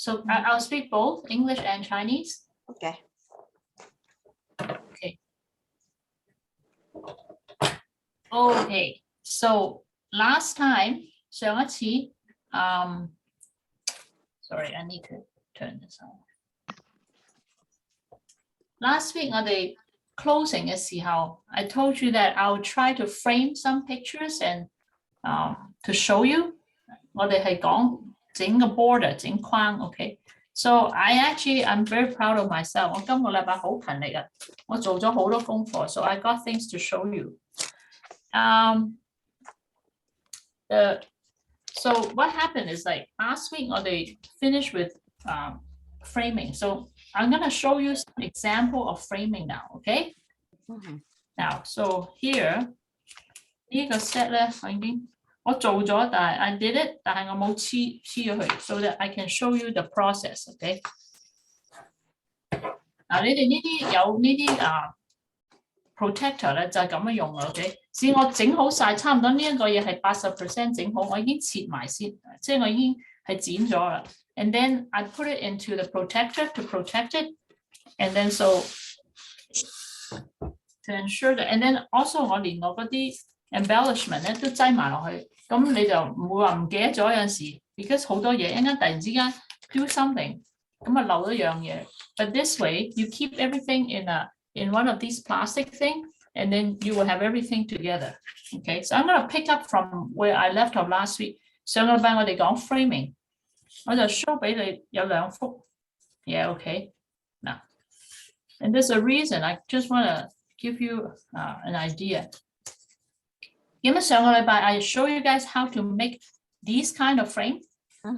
So I'll speak both English and Chinese. Okay. Okay. Okay. So last time, 上一次, sorry, I need to turn this on. Last week, on the closing 嘅時候, I told you that I'll try to frame some pictures and to show you. 我哋係講整個 border 整框 okay. So I'm very proud of myself. 我今個禮拜好勤力啊，我做咗好多功課 so I got things to show you. So what happened is like last week they finished with framing. So I'm gonna show you some example of framing now, okay? Now, so here 呢個 set 咧，我做咗，但係 I did it， 但係我冇黐咗佢 ，so that I can show you the process， OK？ 嗱，你哋呢啲有呢啲protector 咧，就係咁樣用嘅 ，OK？ 試我整好晒，差唔多呢一個嘢係80% 整好，我已經切埋先，即係我已經係剪咗啦。And then I put it into the protector to protect it, and then so to ensure that, and then also 我連我嗰啲 embellishment 咧都擠埋落去。咁你就唔會話唔記得咗有陣時 ，because 好多嘢一陣突然之間 do something， 咁啊漏咗樣嘢。But this way you keep everything in one of these plastic thing, and then you will have everything together. Okay, so I'm gonna pick up from where I left off last week. 上個禮拜我哋講 framing， 我就 show 俾你有兩幅嘢 ，OK 嗱。And there's a reason I just wanna give you an idea. 咁上個禮拜 I show you guys how to make these kind of frame,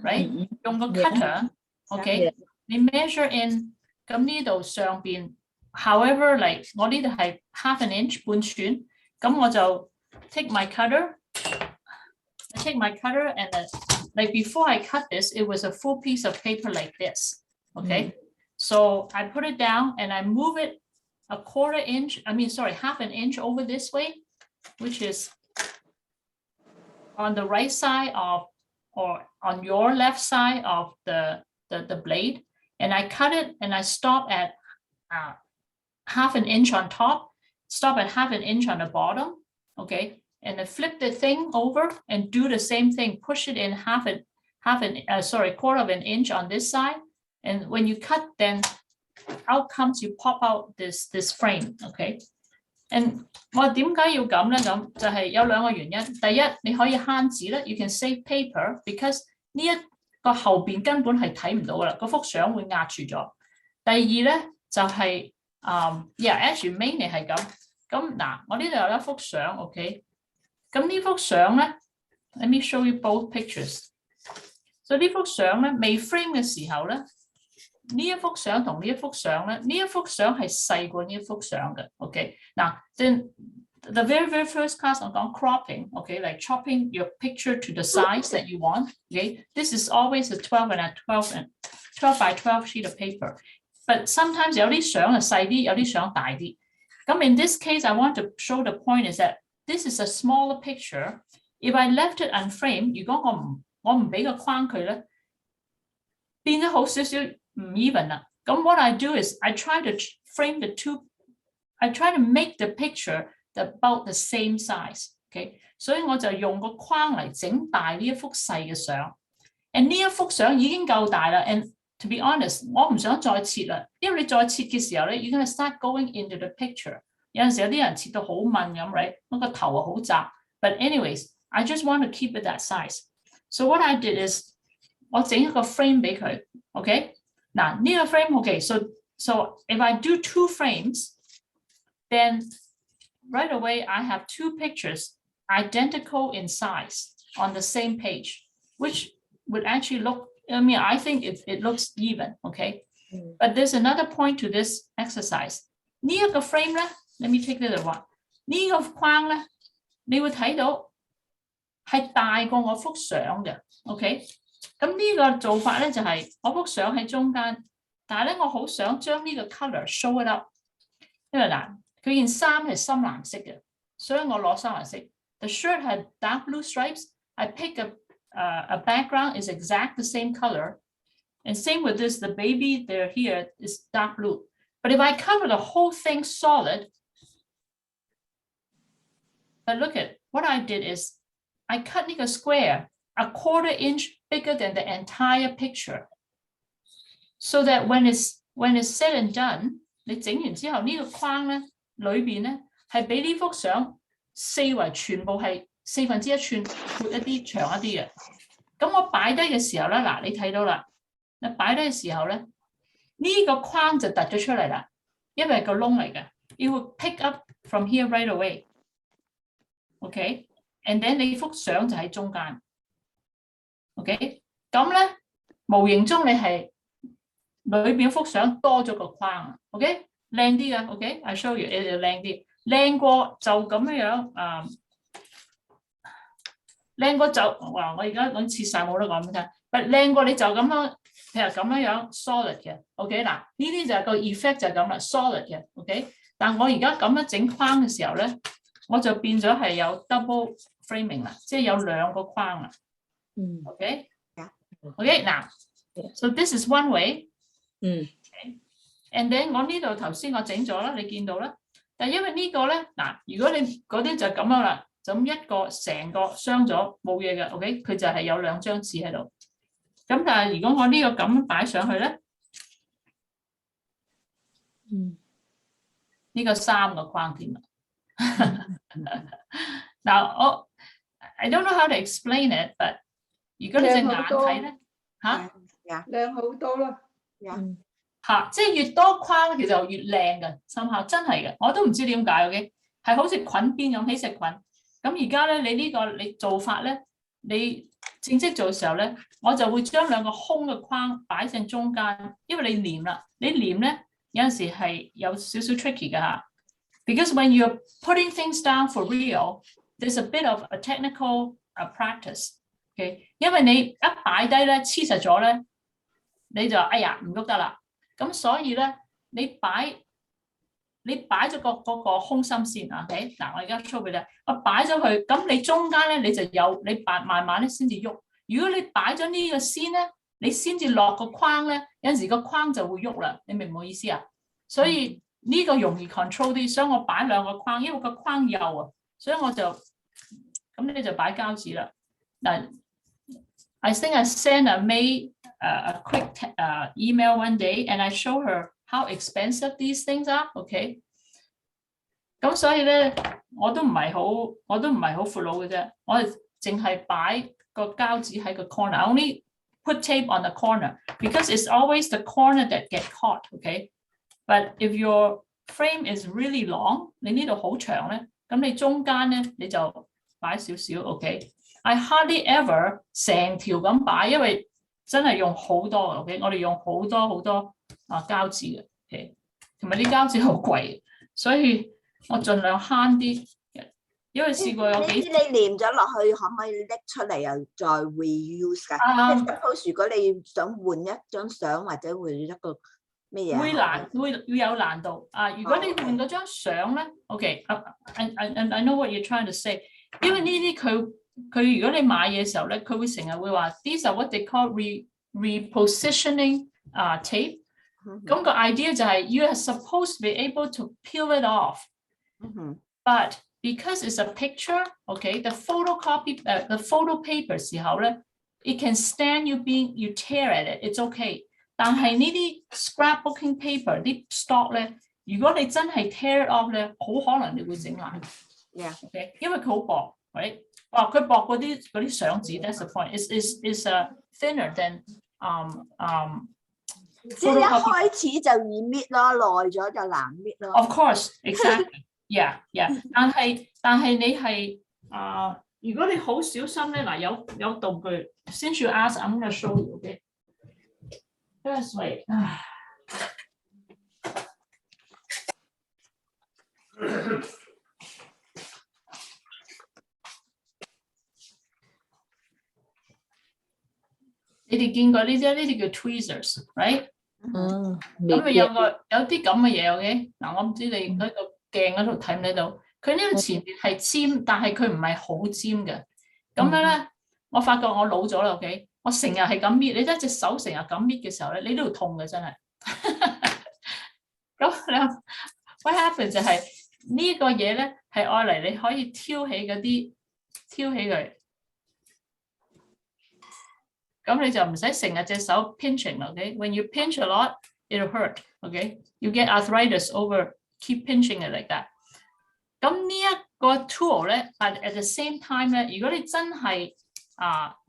right? 用個 cutter, okay? 你 measure in 咁呢度上邊 however like 我呢度係half an inch 半寸，咁我就 take my cutter and then, like before I cut this, it was a full piece of paper like this, okay? So I put it down and I move it half an inch over this way, which is on the right side of, or on your left side of the blade, and I cut it and I stop at half an inch on top, stop at half an inch on the bottom, okay, and then flip the thing over and do the same thing, push it in quarter of an inch on this side, and when you cut, then out comes you pop out this frame, okay. And 我點解要咁咧？咁就係有兩個原因。第一，你可以慳紙咧 ，you can save paper because 呢一個後邊根本係睇唔到噶啦，嗰幅相會壓住咗。第二咧就係actually mainly 係咁。咁嗱，我呢度有一幅相 ，OK。咁呢幅相咧 ，let me show you both pictures。所以呢幅相咧未 frame 嘅時候咧。呢一幅相同呢一幅相咧，呢一幅相係細過呢一幅相嘅 ，OK。嗱 ，then the very first class 我講 cropping，OK， like chopping your picture to the size that you want，OK。This is always a 12 by 12 sheet of paper。But sometimes 有啲相係細啲，有啲相大啲。咁 in this case, I want to show the point is that this is a smaller picture. If I left it unframed， 如果我唔俾個框佢咧，變咗好少少。even 啦，咁 what I do is I try to frame the two, I try to make the picture about the same size, okay？ 所以我就用個框嚟整大呢一幅細嘅相 ，and 呢一幅相已經夠大啦 ，and to be honest， 我唔想再切啦，因為你再切嘅時候咧，you're gonna start going into the picture。有陣時有啲人切到好密咁 ，right？ 我個頭好窄 ，but anyways， I just want to keep it that size。So what I did is 我整一個 frame 俾佢 ，OK？ 嗱，呢個 frame okay, so if I do 2 frames, then right away I have 2 pictures identical in size on the same page, which would actually look, I think it looks even, okay? But there's another point to this exercise. 呢一個 frame 咧 ，let me take this one. 呢個框咧，你會睇到係大過我幅相嘅 ，OK？ 咁呢個做法咧就係我幅相喺中間，但係咧我好想將呢個 colour show it up， 因為嗱佢件衫係深藍色嘅，所以我攞深藍色。The shirt had dark blue stripes. I pick a background is exact the same color, And same with this, the baby there here is dark blue. But if I cover the whole thing solid, but look at what I did is I cut a square 1/4 inch bigger than the entire picture, so that when it's said and done， 你整完之後呢個框咧裏邊咧係比呢幅相四圍全部係1/4寸闊一啲長一啲嘅。咁我擺低嘅時候咧，嗱你睇到啦，你擺低嘅時候咧，呢個框就突咗出嚟啦，因為係個窿嚟嘅。It will pick up from here right away. OK， and then 你幅相就喺中間。OK， 咁咧無形中你係裏邊幅相多咗個框。OK， 靚啲嘅。OK，I show you， 你就靚啲，靚過就咁樣靚過就哇！我而家講切晒冇得講俾你聽，但靚過你就咁樣，譬如咁樣 solid 嘅。OK， 嗱呢啲就係個 effect 就係咁啦 ，solid 嘅。OK， 但我而家咁樣整框嘅時候咧，我就變咗係有 double framing 啦，即係有2個框啦。OK， OK， 嗱 ，so this is one way。And then 我呢度頭先我整咗啦，你見到啦。但係因為呢個咧，嗱，如果你嗰啲就咁樣啦，就咁一個成個傷咗冇嘢嘅 ，OK， 佢就係有2張紙喺度。咁但係如果我呢個咁擺上去咧，呢個3個框添啦。嗱，I don't know how to explain it， but 如果你隻眼睇咧，靚好多啦。即係越多框其實越靚嘅，深刻真係嘅，我都唔知點解 ，OK， 係好似裙邊咁起石裙。咁而家咧，你呢個你做法咧，你正式做嘅時候咧，我就會將2個空嘅框擺正中間，因為你黏啦，你黏咧有陣時係有少少 tricky 嘅嚇。Because when you're putting things down for real, there's a bit of a technical practice，OK， 因為你一擺低咧黐實咗咧，你就哎呀唔喐得啦。咁所以咧，你擺咗嗰個空心先 ，OK？ 嗱，我而家 show 俾你，我擺咗佢，咁你中間咧你就有你慢慢咧先至喐。如果你擺咗呢個先咧，你先至落個框咧，有陣時個框就會喐啦，你明唔明我意思啊？所以呢個容易 control 啲，所以我擺2個框，因為個框幼啊，所以我就咁你就擺膠紙啦。嗱 ，I think I sent a quick email one day, and I show her how expensive these things are. OK， 咁所以咧，我都唔係好闊佬嘅啫，我係淨係擺個膠紙喺個 corner. I only put tape on the corner because it's always the corner that get caught. OK， but if your frame is really long， 你呢度好長咧，咁你中間咧你就擺少少。OK，I hardly ever 成條咁擺，因為真係用好多嘅 ，OK， 我哋用好多膠紙嘅 ，OK， 同埋啲膠紙好貴，所以我盡量慳啲，因為試過有幾次你黏咗落去，可唔可以拎出嚟又再 reuse 㗎？Suppose 如果你想換一張相或者換一個咩嘢，會有難度啊！如果你換嗰張相咧 ，OK，I know what you're trying to say， 因為呢啲佢如果你買嘢嘅時候咧，佢會成日會話 ，these are what they call repositioning tape。咁個 idea 就係 you are supposed to be able to peel it off，but because it's a picture，OK，the photocopy，the photo paper 時候咧 ，it can stand you tear at it，it's OK。但係呢啲 scrapbooking paper 啲 stock 咧，如果你真係 tear it off 咧，好可能你會整爛。OK， 因為佢好薄，right？哇！佢薄嗰啲相紙 ，that's the point。is thinner than 即係一開始就易搣咯，耐咗就難搣咯。Of course, exactly. Yeah. 但係你係如果你好小心咧，嗱有道具。Since you ask, I'm gonna show you. Okay. Just wait. 你哋見過呢啲？呢啲叫 tweezers，right？ 咁有啲咁嘅嘢 ，OK？ 嗱，我唔知你喺個鏡嗰度睇唔睇到？佢呢度前面係尖，但係佢唔係好尖嘅。咁樣咧，我發覺我老咗啦 ，OK？我成日係咁搣，你得隻手成日咁搣嘅時候咧，你都要痛嘅真係。咁你話 what happen 就係呢個嘢咧係愛嚟你可以挑起嗰啲，挑起佢，咁你就唔使成日隻手 pinching，OK？When you pinch a lot, it'll hurt，OK？You get arthritis over keep pinching it like that。咁呢一個 tool 咧，但 at the same time 咧，如果你真係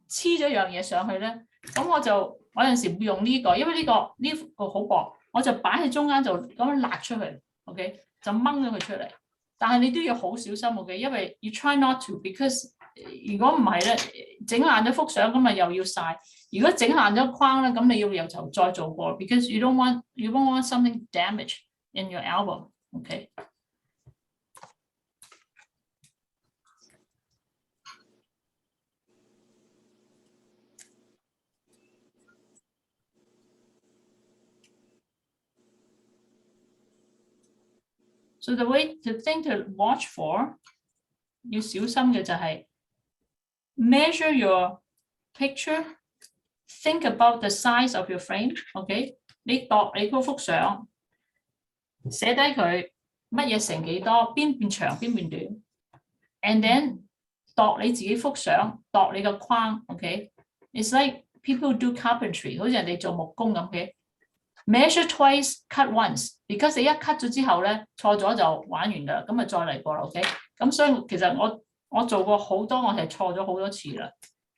黐咗樣嘢上去咧，咁我有陣時會用呢個，因為呢個好薄，我就擺喺中間就咁樣勒出去 ，OK？ 就掹咗佢出嚟。但係你都要好小心 ，OK？ 因為 you try not to，because 如果唔係咧，整爛咗幅相咁咪又要曬。如果整爛咗框咧，咁你要由頭再做過 ，because you don't want something damaged in your album，OK？So the thing to watch for， 要小心嘅就係 measure your picture，think about the size of your frame，OK？ 你度你嗰幅相，寫低佢乜嘢成幾多，邊邊長邊邊短 ，and then 度你自己幅相，度你個框 ，OK？It's like people do carpentry， 好似人哋做木工咁嘅。Measure twice, cut once，because 你一 cut 咗之後咧，錯咗就玩完㗎啦，咁咪再嚟過啦 ，OK？ 咁所以其實我做過好多，我係錯咗好多次啦。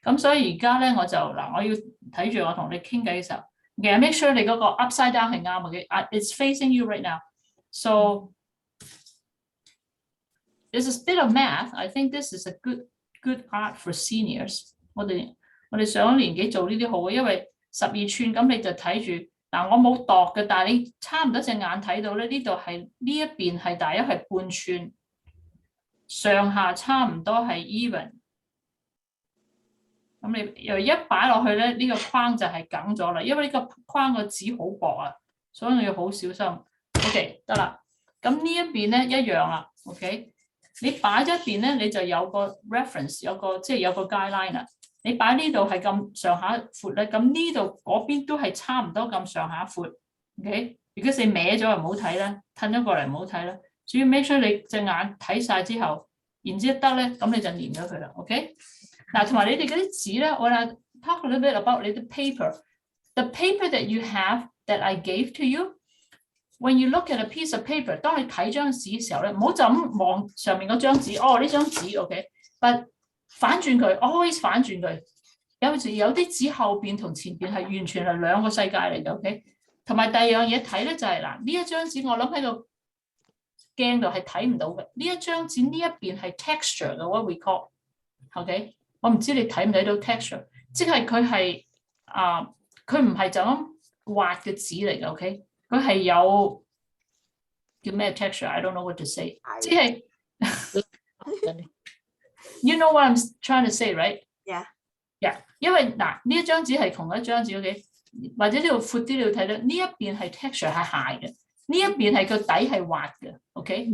咁所以而家咧我就我要睇住我同你傾偈嘅時候，其實 make sure 你嗰個 upside down 係啱嘅 ，it's facing you right now. So there's a bit of math. I think this is a good art for seniors. 我哋上一年紀做呢啲好嘅，因為12寸咁你就睇住。嗱，我冇度嘅，但係你差唔多隻眼睇到咧，呢度係呢一邊係大約係半寸，上下差唔多係 even。咁你由一擺落去咧，呢個框就係梗咗啦，因為呢個框個紙好薄啊，所以你要好小心。OK， 得啦。咁呢一邊咧一樣啦。OK， 你擺咗一邊咧，你就有個 reference， 有個 guideline 啦。你擺呢度係咁上下闊咧，咁呢度嗰邊都係差唔多咁上下闊 ，OK？ 如果你歪咗就唔好睇啦，褪咗過嚟唔好睇啦。主要 make sure 你隻眼睇晒之後，然之後得咧，咁你就粘咗佢啦 ，OK？ 嗱，同埋你哋嗰啲紙咧，我哋 talk a little bit about 你啲 paper。The paper that you have that I gave to you，when you look at a piece of paper， 當你睇張紙嘅時候咧，唔好就咁望上面嗰張紙，哦，呢張紙 OK，but反轉佢 ，always 反轉佢。有啲紙後邊同前邊係完全係兩個世界嚟嘅 ，OK？ 同埋第二樣嘢睇咧就係嗱，呢一張紙我諗喺個鏡度係睇唔到嘅。呢一張紙呢一邊係 texture 嘅 ，what we call，OK？ 我唔知你睇唔睇到 texture， 即係佢係佢唔係就咁滑嘅紙嚟嘅 ，OK？ 佢係有叫咩 texture？I don't know what to say， 即係。You know what I'm trying to say, right? Yeah. 因為嗱呢一張紙係同一張紙 ，OK？ 或者呢度闊啲你要睇到呢一邊係 texture 係鞋嘅，呢一邊係個底係滑嘅 ，OK？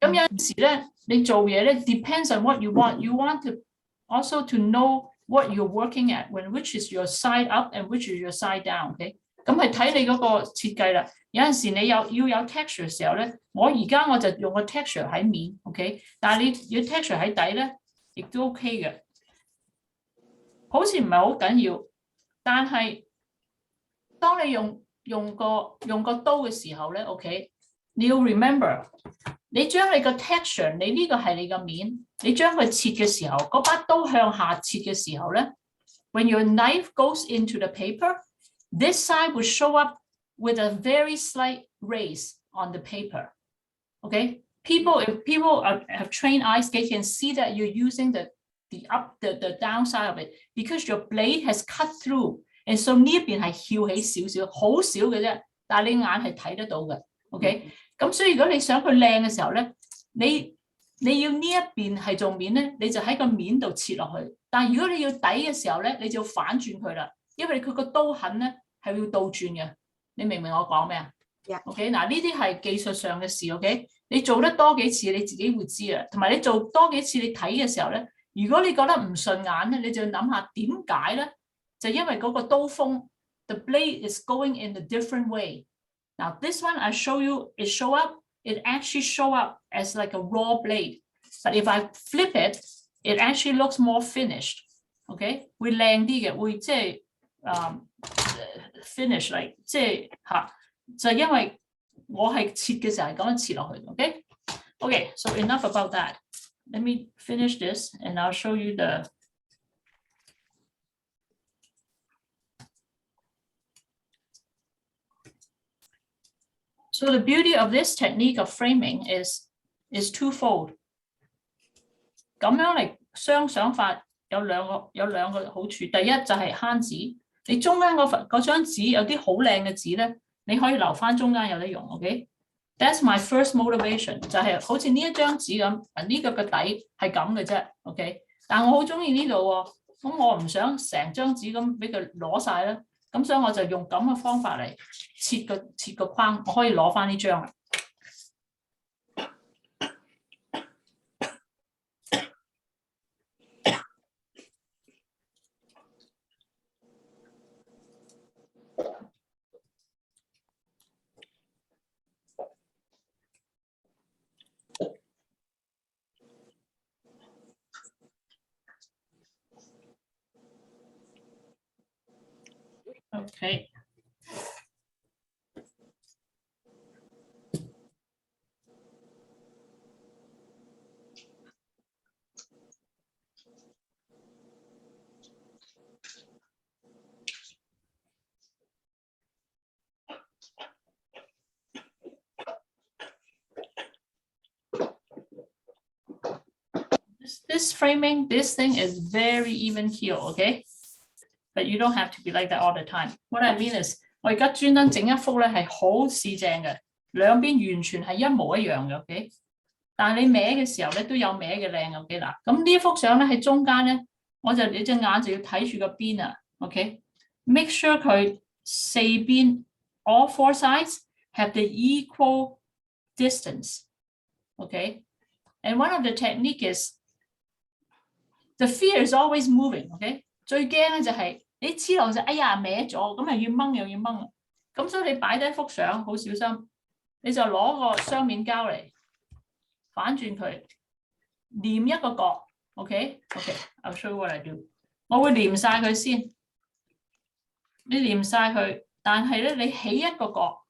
咁有陣時咧，你做嘢咧 depends on what you want. You want to also to know what you're working at, when which is your side up and which is your side down, OK？ 咁係睇你嗰個設計啦。有陣時你要有 texture 嘅時候咧，我就用個 texture 喺面 ，OK？ 但係你要 texture 喺底咧。亦都 OK 嘅，好似唔係好緊要，但係當你用個刀嘅時候咧 ，OK， 你要 remember， 你將你個 texture， 你呢個係你個面，你將佢切嘅時候，嗰把刀向下切嘅時候咧 ，when your knife goes into the paper，this side will show up with a very slight raise on the paper，OK？If people have trained eyes, they can see that you're using the downside of it because your blade has cut through, and so 呢一邊係翹起少少，好少嘅啫，但係你眼係睇得到嘅 ，OK？ 咁所以如果你想佢靚嘅時候咧，你要呢一邊係做面咧，你就喺個面度切落去。但係如果你要底嘅時候咧，你就要反轉佢啦，因為佢個刀痕咧係要倒轉嘅。你明唔明我講咩啊？ OK， 嗱呢啲係技術上嘅事 ，OK？ 你做得多幾次你自己會知啊，同埋你做多幾次你睇嘅時候咧，如果你覺得唔順眼咧，你就要諗下點解咧，就因為嗰個刀鋒 the blade is going in a different way. Now this one I show you, it actually show up as like a raw blade. But if I flip it, it actually looks more finished. Okay? 會靚啲嘅，會即係finish like 即係嚇，就因為我係切嘅時候係咁樣切落去。Okay? Okay, so enough about that. Let me finish this and I'll show you the So the beauty of this technique of framing is twofold. 咁樣嚟雙想法有兩個好處。第一就係慳紙，你中間嗰張紙有啲好靚嘅紙咧，你可以留翻中間有得用。OK， That's my first motivation， 就係好似呢一張紙咁，呢個嘅底係咁嘅啫。OK， 但我好中意呢度喎，咁我唔想成張紙咁俾佢攞晒啦。咁所以我就用咁嘅方法嚟切個框，我可以攞翻呢張啦。Okay. This framing, this thing is very even keel, okay? But you don't have to be like that all the time. What I mean is, 我而家專登整一幅咧係好四正嘅，兩邊完全係一模一樣嘅 ，OK？ 但係你歪嘅時候咧都有歪嘅靚 ，OK 嗱。咁呢一幅相咧喺中間咧，你隻眼就要睇住個邊啊 ，OK？Make sure 佢四邊 all four sides have the equal distance，OK？And one of the technique is the fear is always moving，OK？ 最驚咧就係你黐落就哎呀歪咗，咁又要掹，咁所以你擺低幅相好小心，你就攞個雙面膠嚟反轉佢，黏一個角 ，OK，I'll show you what I do。我會黏晒佢先，你黏晒佢，但係咧你起一個角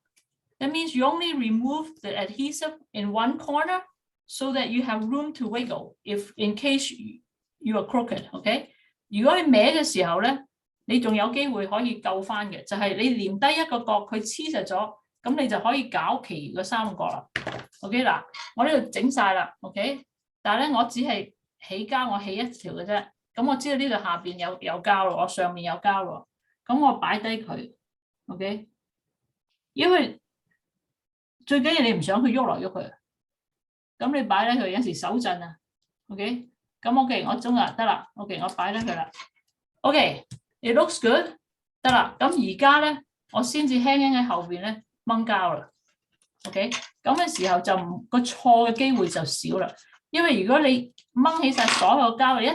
，that means you only remove the adhesive in one corner so that you have room to wiggle if in case you are crooked，OK？如果你歪嘅時候咧，你仲有機會可以救翻嘅，就係你黏低一個角，佢黐實咗，咁你就可以搞其餘嗰三個角啦。OK 嗱，我呢度整晒啦 ，OK， 但係咧我只係起膠，我起一條嘅啫。咁我知道呢度下邊有膠咯，我上面有膠咯，咁我擺低佢 ，OK， 因為最緊要你唔想佢喐來喐去，咁你擺低佢有時手震啊 ，OK。咁 OK， 我中啦，得啦 ，OK， 我擺低佢啦 ，OK，it looks good， 得啦。咁而家咧，我先至輕輕喺後邊咧掹膠啦 ，OK， 咁嘅時候就個錯嘅機會就少啦。因為如果你掹起晒所有膠，你一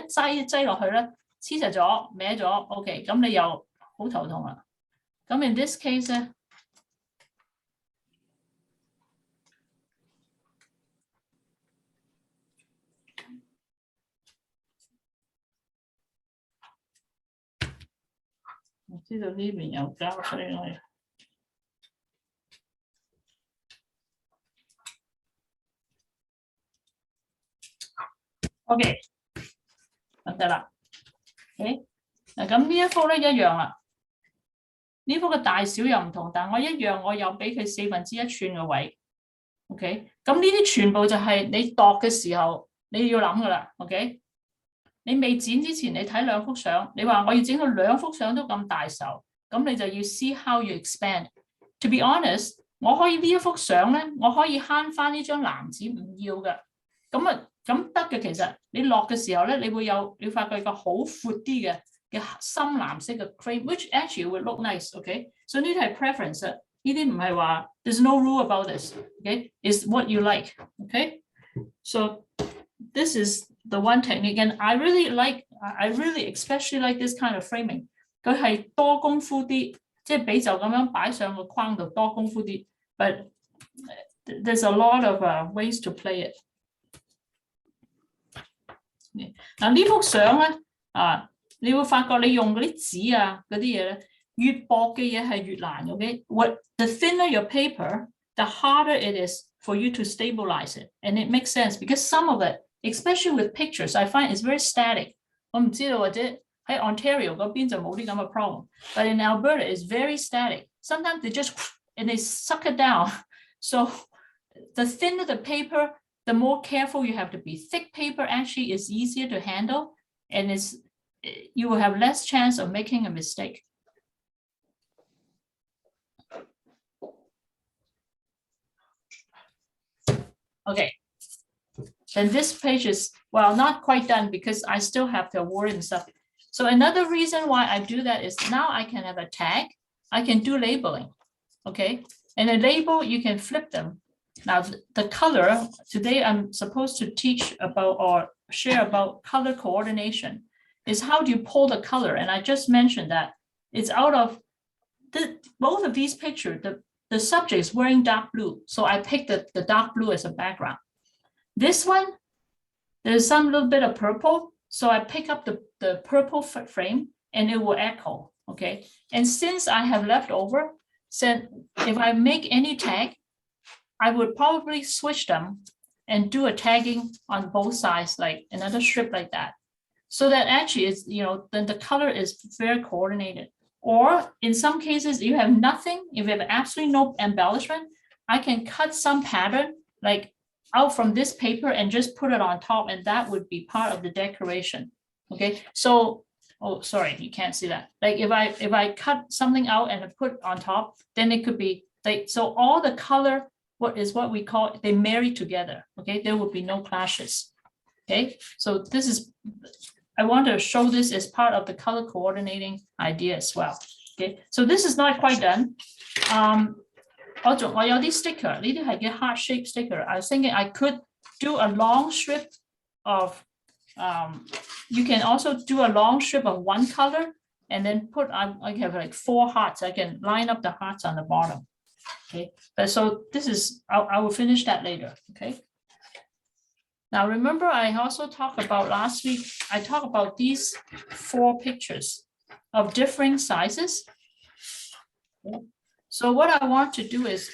擠落去咧，黐實咗、歪咗 ，OK， 咁你又好頭痛啦。咁 in this case 咧。我知道呢邊有膠，所以我OK， 得啦。OK， 嗱咁呢一幅咧一樣啦。呢幅嘅大小又唔同，但我一樣，我有俾佢1/4寸嘅位。OK， 咁呢啲全部就係你度嘅時候你要諗噶啦。OK。你未剪之前，你睇兩幅相，你話我要整到兩幅相都咁大手，咁你就要 see how you expand。To be honest， 我可以呢一幅相咧，我可以慳翻呢張藍紙唔要嘅，咁得嘅。其實你落嘅時候咧，你發覺個好闊啲嘅深藍色嘅 cream，which actually would look nice。OK， 所以呢啲係 preference， 呢啲唔係話 there's no rule about this。OK，is what you like。OK，so this is the one technique, and I really especially like this kind of framing. 佢係多功夫啲，即係比就咁樣擺上個框度多功夫啲。But there's a lot of ways to play it。嗱呢幅相咧你會發覺你用嗰啲紙啊嗰啲嘢咧，越薄嘅嘢係越難。Okay， the thinner your paper, the harder it is for you to stabilize it, and it makes sense because some of it, especially with pictures, I find it's very static。我唔知道或者喺 Ontario 嗰邊就冇啲咁嘅 problem， but in Alberta it's very static. Sometimes they just and they suck it down. So the thinner the paper, the more careful you have to be. Thick paper actually is easier to handle, and you will have less chance of making a mistake. Okay, and this page is, well, not quite done because I still have to award and stuff. So another reason why I do that is now I can have a tag. I can do labeling. Okay, and a label, you can flip them. Now the color, today I'm supposed to teach about or share about color coordination, is how do you pull the color. And I just mentioned that it's out of both of these pictures, the subject is wearing dark blue. So I picked the dark blue as a background. This one, there's some little bit of purple. So I pick up the purple frame and it will echo. Okay, and since I have leftover, so if I make any tag, I would probably switch them and do a tagging on both sides, like another strip like that. So that actually is, then the color is very coordinated. Or in some cases, you have nothing, if you have absolutely no embellishment, I can cut some pattern like out from this paper and just put it on top, and that would be part of the decoration. Okay, so, oh, sorry, you can't see that. Like if I cut something out and I put on top, then it could be like, so all the color, what we call, they marry together. Okay, there will be no clashes. Okay, so this is, I want to show this as part of the color coordinating idea as well. Okay, so this is not quite done. 我有啲 sticker， 呢啲係嘅 heart shape sticker. I was thinking I could do a long strip of, you can also do a long strip of one color and then put on, I have like 4 hearts. I can line up the hearts on the bottom. Okay, but so this is, I will finish that later. Okay. Now remember, I also talked about last week, I talked about these 4 pictures of differing sizes. So what I want to do is,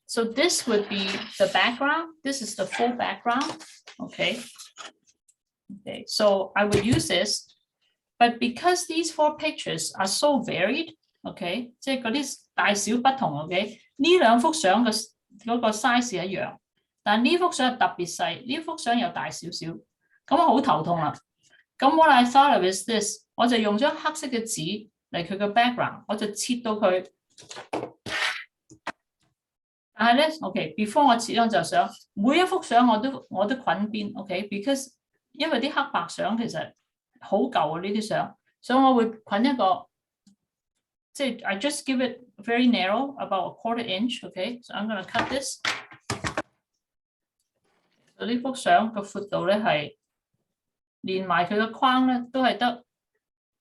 so this would be the background. This is the full background. Okay. Okay, so I would use this, but because these 4 pictures are so varied, okay, 即係嗰啲大小不同 ，okay， 呢兩幅相嘅嗰個 size 一樣，但呢幅相特別細，呢幅相又大少少，咁我好頭痛啦。咁 what I thought of is this， 我就用咗黑色嘅紙嚟佢個 background， 我就切到佢。但係咧 ，OK，before 我切我就想每一幅相我都捆邊 ，OK，because 因為啲黑白相其實好舊啊呢啲相，所以我會捆一個，即係 I just give it very narrow, about a 1/4 inch，OK， so I'm gonna cut this。呢幅相個闊度咧係連埋佢個框咧都係得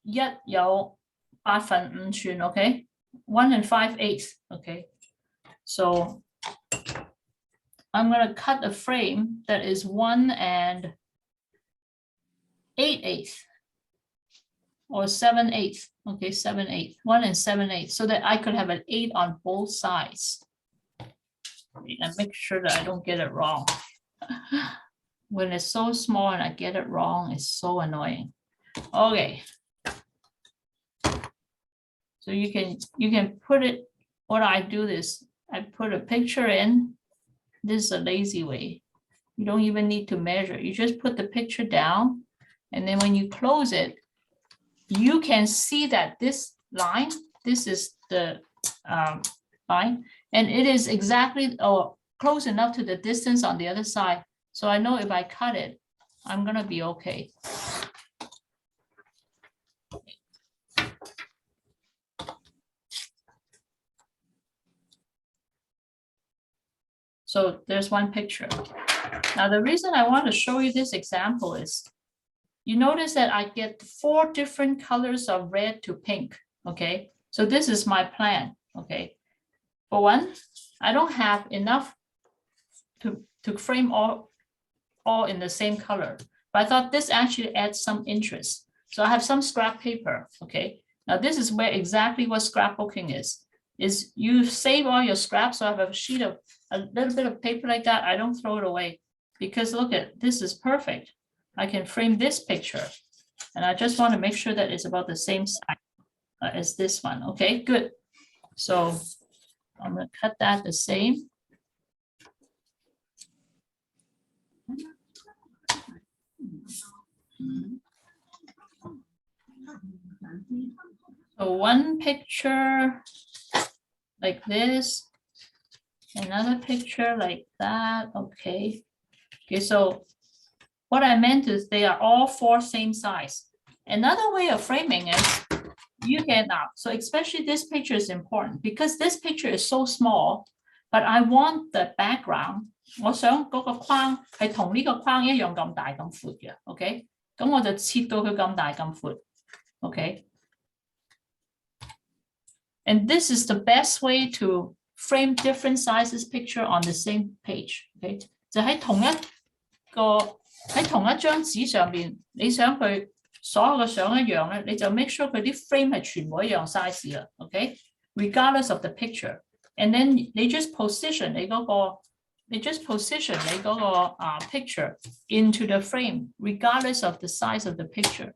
有8/5寸 ，OK，1 5/8，OK，so I'm gonna cut a frame that is 1 8/8 or 7/8, okay, 7/8, 1 7/8, so that I could have an 8 on both sides. And make sure that I don't get it wrong. When it's so small and I get it wrong, it's so annoying. Okay. So you can put it, what I do is I put a picture in. This is a lazy way. You don't even need to measure. You just put the picture down, and then when you close it, you can see that this line, this is the line, and it is exactly or close enough to the distance on the other side. So I know if I cut it, I'm gonna be okay. So there's one picture. Now the reason I want to show you this example is you notice that I get 4 different colors of red to pink, okay? So this is my plan, okay? For one, I don't have enough to frame all in the same color, but I thought this actually adds some interest. So I have some scrap paper, okay? Now this is where exactly what scrapbooking is you save all your scraps. So I have a sheet of a little bit of paper like that. I don't throw it away because look at, this is perfect. I can frame this picture and I just want to make sure that it's about the same size as this one. Okay, good. So I'm going to cut that the same. So one picture like this, another picture like that. Okay. Okay, so what I meant is they are all 4 same size. Another way of framing is you can now, so especially this picture is important because this picture is so small, but I want the background. 我想嗰個框係同呢個框一樣咁大咁闊嘅 ，OK？ 咁我就切到佢咁大咁闊 ，OK？ And this is the best way to frame different sizes picture on the same page, OK？ 就喺同一張紙上邊，你想佢所有嘅相一樣咧，你就 make sure 佢啲 frame 係全部一樣 size 啦 ，OK？Regardless of the picture, and then 你 just position 你嗰個。They just position picture into the frame, regardless of the size of the picture.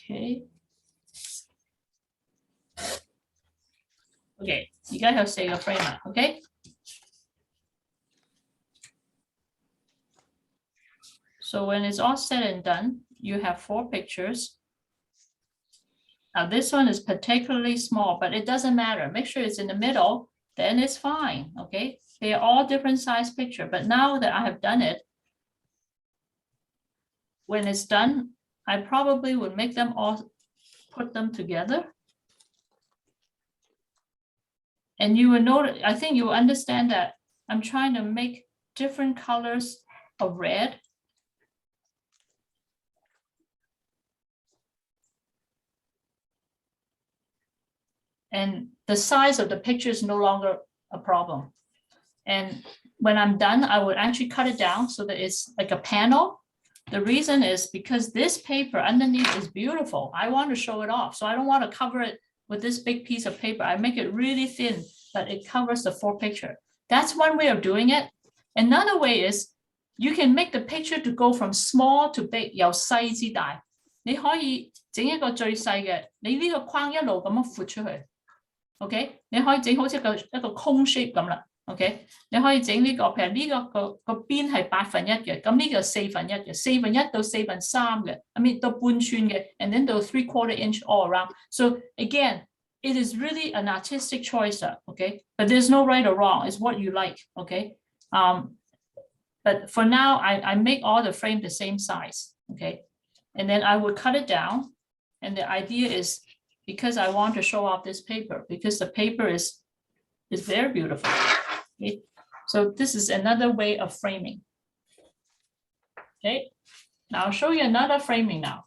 Okay. Okay, 而家有4個 frame 啦 ，OK？ So when it's all said and done, you have 4 pictures. Now this one is particularly small, but it doesn't matter. Make sure it's in the middle, then it's fine, okay? They are all different size picture, but now that I have done it, when it's done, I probably would make them all, put them together. And you will notice, I think you will understand that I'm trying to make different colors of red. And the size of the picture is no longer a problem. And when I'm done, I would actually cut it down so that it's like a panel. The reason is because this paper underneath is beautiful. I want to show it off. So I don't want to cover it with this big piece of paper. I make it really thin, but it covers the 4 picture. That's one way of doing it. Another way is you can make the picture to go from small to big, 由細至大。你可以整一個最細嘅，你呢個框一路咁樣闊出去。OK， 你可以整好似一個空 shape 咁啦。OK， 你可以整呢個，譬如呢個邊係1/8嘅，咁呢個1/4嘅，1/4到3/4嘅 ，I mean 到半寸嘅 ，and then 到3/4 inch all around. So again, it is really an artistic choice, okay? But there's no right or wrong. It's what you like, okay? But for now, I make all the frame the same size, okay? And then I would cut it down. And the idea is because I want to show off this paper, because the paper is very beautiful. Okay? So this is another way of framing. Okay, now I'll show you another framing now.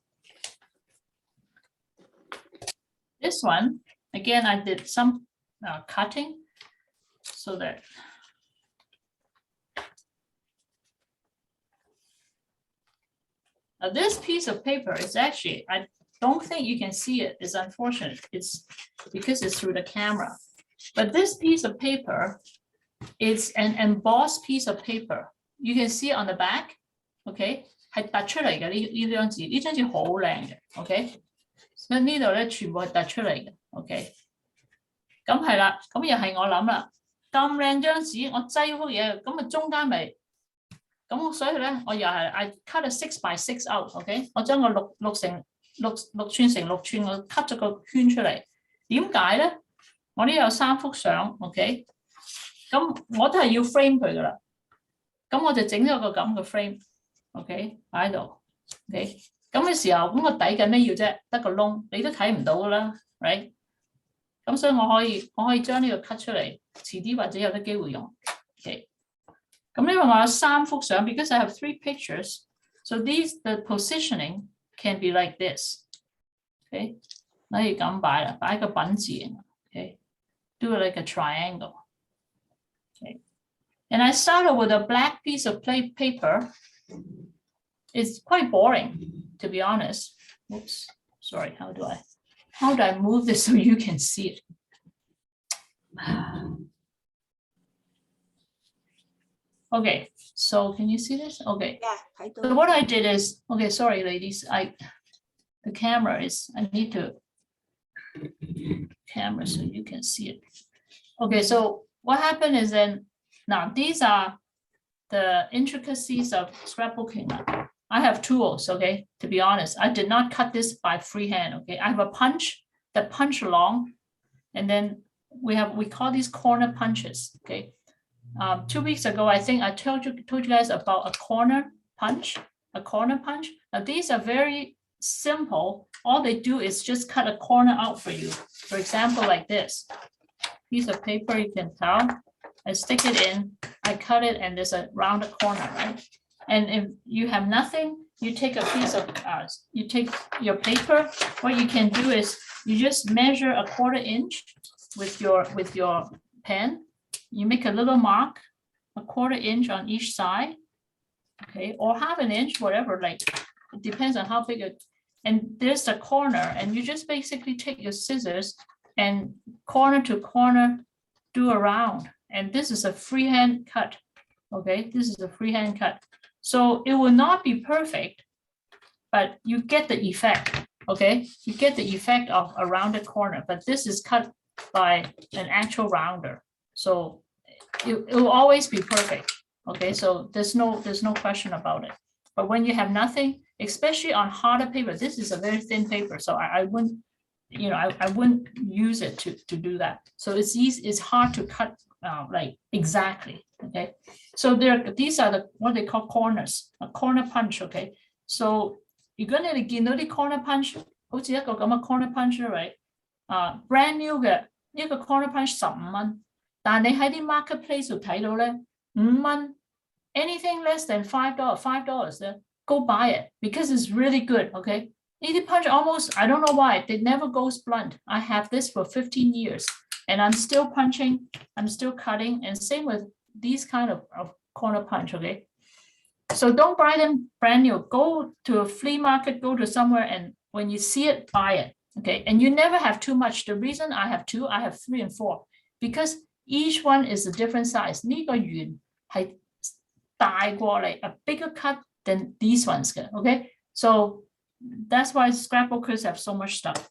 This one, again, I did some cutting so that now this piece of paper is actually, I don't think you can see it. It's unfortunate. It's because it's through the camera. But this piece of paper is an embossed piece of paper. You can see on the back, okay? 係突出嚟嘅呢張紙，呢張紙好靚嘅 ，OK？ 所以呢度咧全部係突出嚟嘅 ，OK？ 咁係啦，咁又係我諗啦，咁靚張紙，我擠幅嘢，咁啊中間咪，咁所以咧我又係 I cut a 6x6 out，OK？ 我將個六寸乘6寸，我 cut 咗個圈出嚟。點解咧？我呢有3幅相 ，OK？咁我都係要 frame 佢噶啦。咁我就整咗個咁嘅 frame，OK 擺喺度 ，OK。咁嘅時候，咁個底緊咩要啫？得個窿，你都睇唔到噶啦 ，right？咁所以我可以將呢個 cut 出嚟，遲啲或者有得機會用 ，OK。咁因為我有3幅相 ，because I have 3 pictures，so the positioning can be like this，OK。可以咁擺啦，擺個品字形 ，OK。Do it like a triangle，OK。And I started with a black piece of paper. It's quite boring, to be honest. Oops, sorry. How do I move this so you can see it? Okay, so can you see this? Okay. Yeah, so what I did is, okay, sorry, ladies. The camera is, I need to camera so you can see it. Okay, so what happened is then, now these are the intricacies of scrapbooking. I have tools, okay, to be honest. I did not cut this by freehand, okay. I have a punch that punch along, and then we call these corner punches, okay. 2 weeks ago, I think I told you guys about a corner punch. Now these are very simple. All they do is just cut a corner out for you. For example, like this piece of paper, you can tell. I stick it in, I cut it, and there's a rounded corner, right? And if you have nothing, you take a piece of, you take your paper. What you can do is you just measure a 1/4 inch with your pen. You make a little mark, a 1/4 inch on each side, okay, or 1/2 inch, whatever. Like it depends on how big it. And there's the corner, and you just basically take your scissors and corner to corner do around. And this is a freehand cut, okay? This is a freehand cut. So it will not be perfect, but you get the effect, okay? You get the effect of a rounded corner, but this is cut by an actual rounder. So it will always be perfect, okay? So there's no question about it. But when you have nothing, especially on harder paper, this is a very thin paper, so I wouldn't, you know, I wouldn't use it to do that. So it's easy, it's hard to cut like exactly, okay? So these are what they call corners, a corner punch, okay? So you're gonna get the corner punch, 好似一個咁嘅 corner punch, right? Brand new 嘅一個 corner punch 15蚊，但你喺啲 marketplace 度睇到咧5蚊 ，anything less than $5 咧 ，go buy it because it's really good, okay? Easy punch almost, I don't know why, it never goes blunt. I have this for 15 years and I'm still punching, I'm still cutting, and same with these kind of corner punch, okay? So don't buy them brand new. Go to a flea market, go to somewhere, and when you see it, buy it, okay? And you never have too much. The reason I have 2, I have 3 and 4, because each one is a different size. 呢個圓係大過嚟 a bigger cut than these ones, okay? So that's why scrapbookers have so much stuff.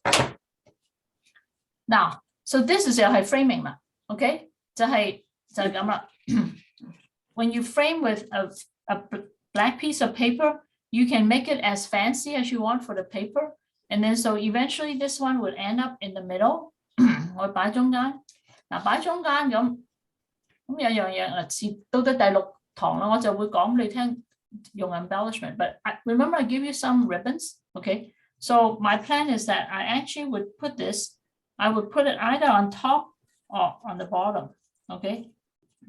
Now, so this is 又係 framing 啦 ，OK？ 就係咁啦。When you frame with a black piece of paper, you can make it as fancy as you want for the paper, and then so eventually this one would end up in the middle. 我擺中間，嗱擺中間咁有樣嘢到第6堂啦，我就會講你聽。用 embellishment, but remember I give you some ribbons, okay? So my plan is that I actually would put this, I would put it either on top or on the bottom, okay?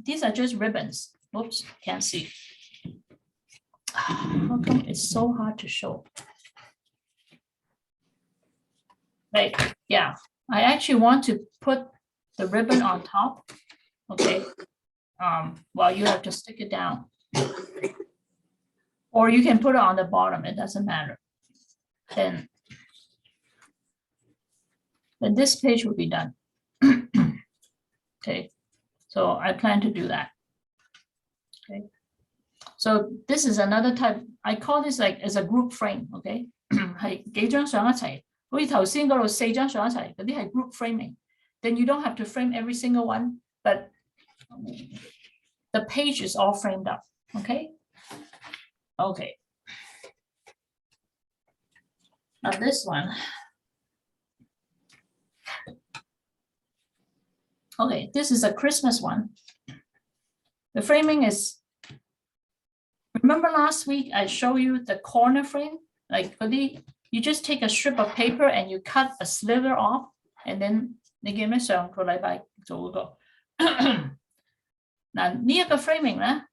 These are just ribbons. Oops, can't see. How come it's so hard to show? Right, yeah. I actually want to put the ribbon on top, okay? Well, you have to stick it down. Or you can put it on the bottom, it doesn't matter. Then this page will be done. Okay, so I plan to do that. Okay, so this is another type. I call this like as a group frame. Okay, 係幾張相一齊，好似頭先嗰度4張相一齊，嗰啲係 group framing. Then you don't have to frame every single one, but the page is all framed up. Okay. Okay. Now this one. Okay, this is a Christmas one. The framing is, remember last week I showed you the corner frame? Like you just take a strip of paper and you cut a sliver off, and then 你記唔記得上個禮拜做嗰個？嗱呢一個 framing 咧，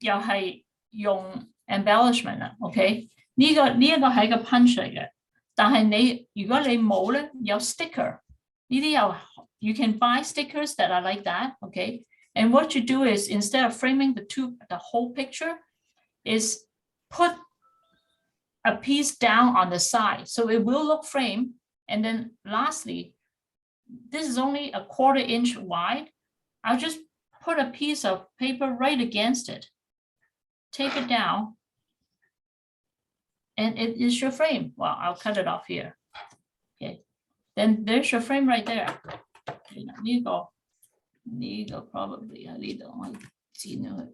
又係用 embellishment 啦 ，OK？ 呢一個係一個 punch 嚟嘅，但係如果你冇咧，有 sticker， 呢啲又 you can buy stickers that are like that, okay? And what you do is instead of framing the whole picture, is put a piece down on the side so it will look framed. And then lastly, this is only a 1/4 inch wide. I'll just put a piece of paper right against it. Take it down. And it is your frame. Well, I'll cut it off here. Okay. Then there's your frame right there. Okay, 呢個 probably 喺呢度我剪咗佢。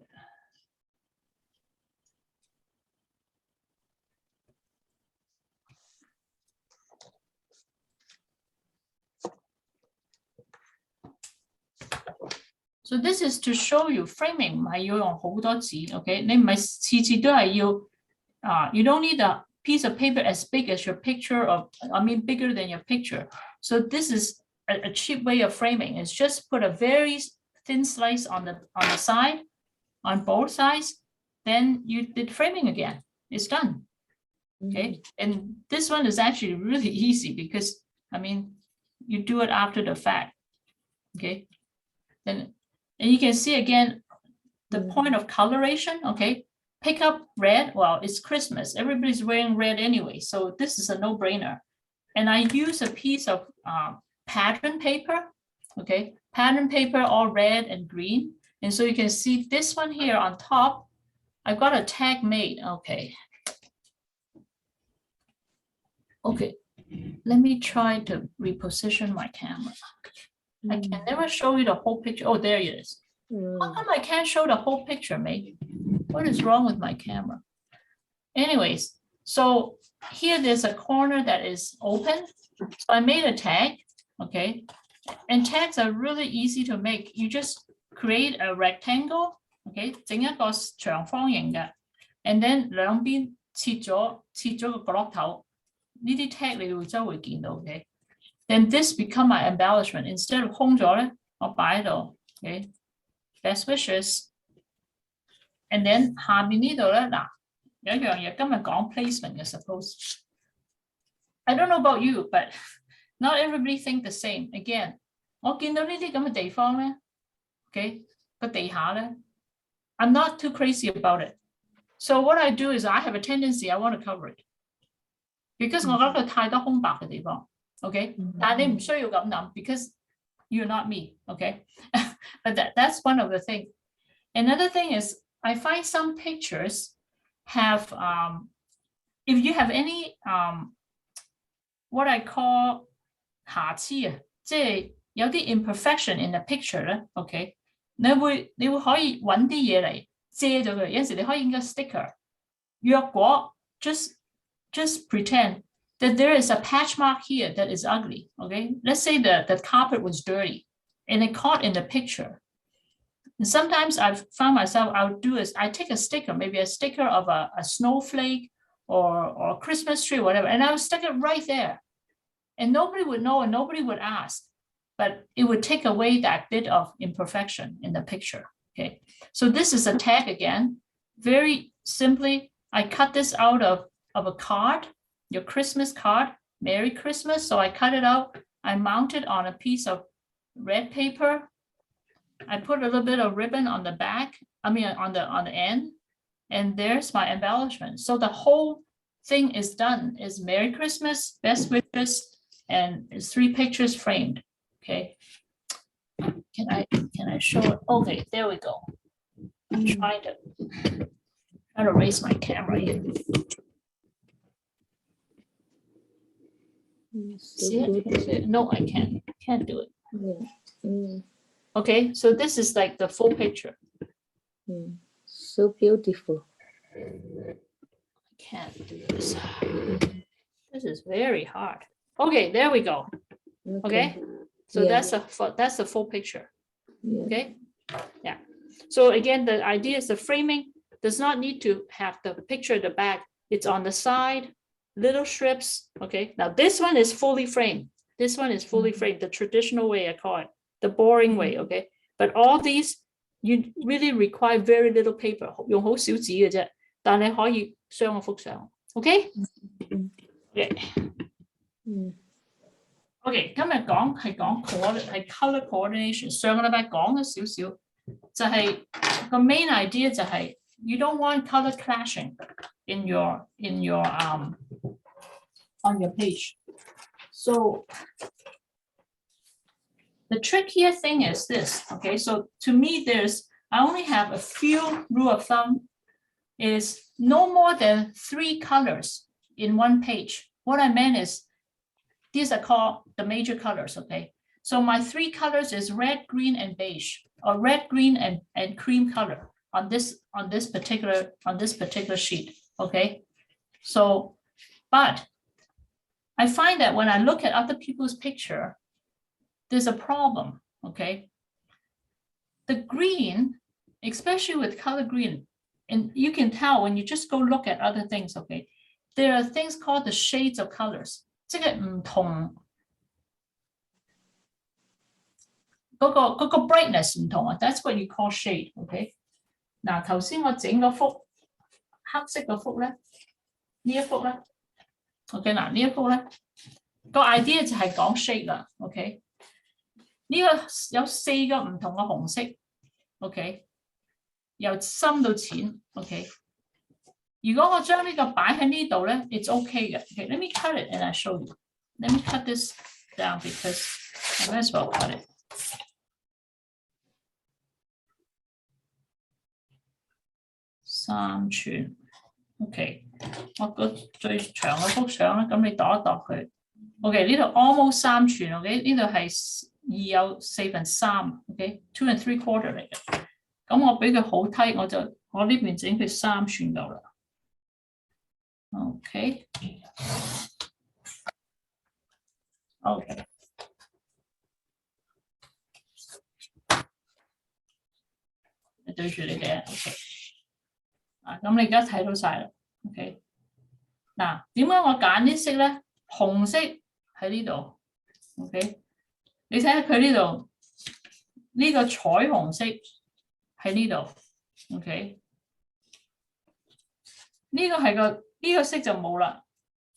So this is to show you framing 唔係要用好多紙 ，OK？ 你唔係次次都係要you don't need a piece of paper as big as your picture bigger than your picture. So this is a cheap way of framing. Is just put a very thin slice on the side, on both sides. Then you did framing again. It's done. Okay, and this one is actually really easy because you do it after the fact. Okay, and you can see again the point of coloration. Okay, pick up red. Well, it's Christmas. Everybody's wearing red anyway, so this is a no-brainer. And I use a piece of pattern paper. Okay, pattern paper, all red and green. And so you can see this one here on top. I've got a tag made. Okay, let me try to reposition my camera. I can never show you the whole picture. Oh, there it is. How come I can't show the whole picture, mate? What is wrong with my camera? Anyways, so here there's a corner that is open. So I made a tag, okay? And tags are really easy to make. You just create a rectangle, okay? 整一個長方形嘅 and then 兩邊切咗個角落頭。呢啲 tag 你會周圍見到嘅。Then this become my embellishment. Instead of 空咗咧，我擺喺度。Okay, best wishes. And then 下面呢度咧，嗱有一樣嘢今日講 placement 嘅 suppose. I don't know about you, but not everybody think the same. Again, 我見到呢啲咁嘅地方咧 ，okay 個地下咧 ，I'm not too crazy about it. So what I do is I have a tendency I want to cover it. Because 我覺得太多空白嘅地方 ，OK？ 但係你唔需要咁諗 ，because you're not me, OK？ But that's one of the things. Another thing is I find some pictures have if you have any what I call 瑕疵啊，即係有啲 imperfection in the picture 咧 ，OK？ 你會可以揾啲嘢嚟遮咗佢，有陣時你可以影個 sticker。若果 just pretend that there is a patch mark here that is ugly, okay? Let's say the carpet was dirty and it caught in the picture. And sometimes I've found myself, I'll do is I take a sticker, maybe a sticker of a snowflake or a Christmas tree, whatever, and I would stick it right there. And nobody would know and nobody would ask, but it would take away that bit of imperfection in the picture, okay? So this is a tag again. Very simply, I cut this out of a card, your Christmas card, Merry Christmas. So I cut it out, I mount it on a piece of red paper. I put a little bit of ribbon on the back, on the end, and there's my embellishment. So the whole thing is done, is Merry Christmas, best wishes, and it's 3 pictures framed, okay? Can I show it? Okay, there we go. I'm trying to raise my camera here. See it? No, I can't do it. Yeah. Okay, so this is like the full picture. So beautiful. I can't do this. This is very hard. Okay, there we go. Okay, so Yeah. that's the full picture. Yeah. Okay, yeah. So again, the idea is the framing does not need to have the picture at the back. It's on the side, little strips. Okay, now this one is fully framed. This one is fully framed, the traditional way I call it, the boring way. Okay, but all these you really require very little paper. 用好少紙嘅啫，但你可以雙個幅相。Okay? Okay, 今日講係color coordination。上個禮拜講咗少少，就係個 main idea 就係 you don't want color clashing in your on your page. So the trickier thing is this. Okay, so to me, I only have a few rule of thumb is no more than 3 colors in one page. What I meant is these are called the major colors. Okay, so my 3 colors is red, green, and beige, or red, green, and cream color on this particular sheet. Okay, so but I find that when I look at other people's picture, there's a problem. Okay, the green, especially with color green, and you can tell when you just go look at other things. Okay, there are things called the shades of colors. 即係唔同嗰個 brightness 唔同啊。That's what you call shade. Okay. 嗱，頭先我整嗰幅黑色嗰幅咧，呢一幅咧 ，OK 嗱，呢一幅咧個 idea 就係講 shade 啦 ，OK 呢個有4個唔同嘅紅色 ，OK 由深到淺 ，OK 如果我將呢個擺喺呢度咧 ，it's okay 嘅 ，OK let me cut it and I show you. Let me cut this down because I might as well cut it. 3寸 ，OK， 我個最長嘅幅相咧，咁你度一度佢 ，OK， 呢度 almost 3寸 ，OK， 呢度係2有4/3 ，OK， 2 3/4嚟嘅。咁我俾佢好低，我呢邊整佢3寸夠啦 ，OK， OK。對住你哋 ，OK。咁你而家睇到晒啦 ，OK。嗱，點解我揀啲色咧？紅色喺呢度 ，OK。你睇下佢呢度呢個彩虹色喺呢度 ，OK。呢個係呢個色就冇啦，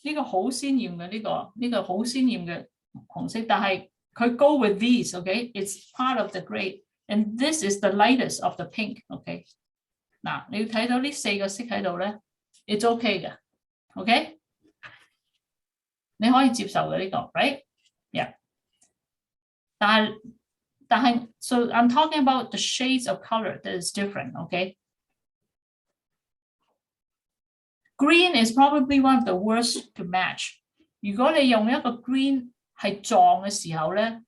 呢個好鮮豔嘅呢個好鮮豔嘅紅色，但係佢 go with these，OK。It's part of the grade，and this is the lightest of the pink，OK。嗱，你要睇到呢4個色喺度咧 ，it's okay 嘅 ，OK， 你可以接受嘅呢個 ，right？ Yeah。但係 ，so I'm talking about the shades of color that is different，OK？ Green is probably one of the worst to match。如果你用一個 green 係撞嘅時候咧，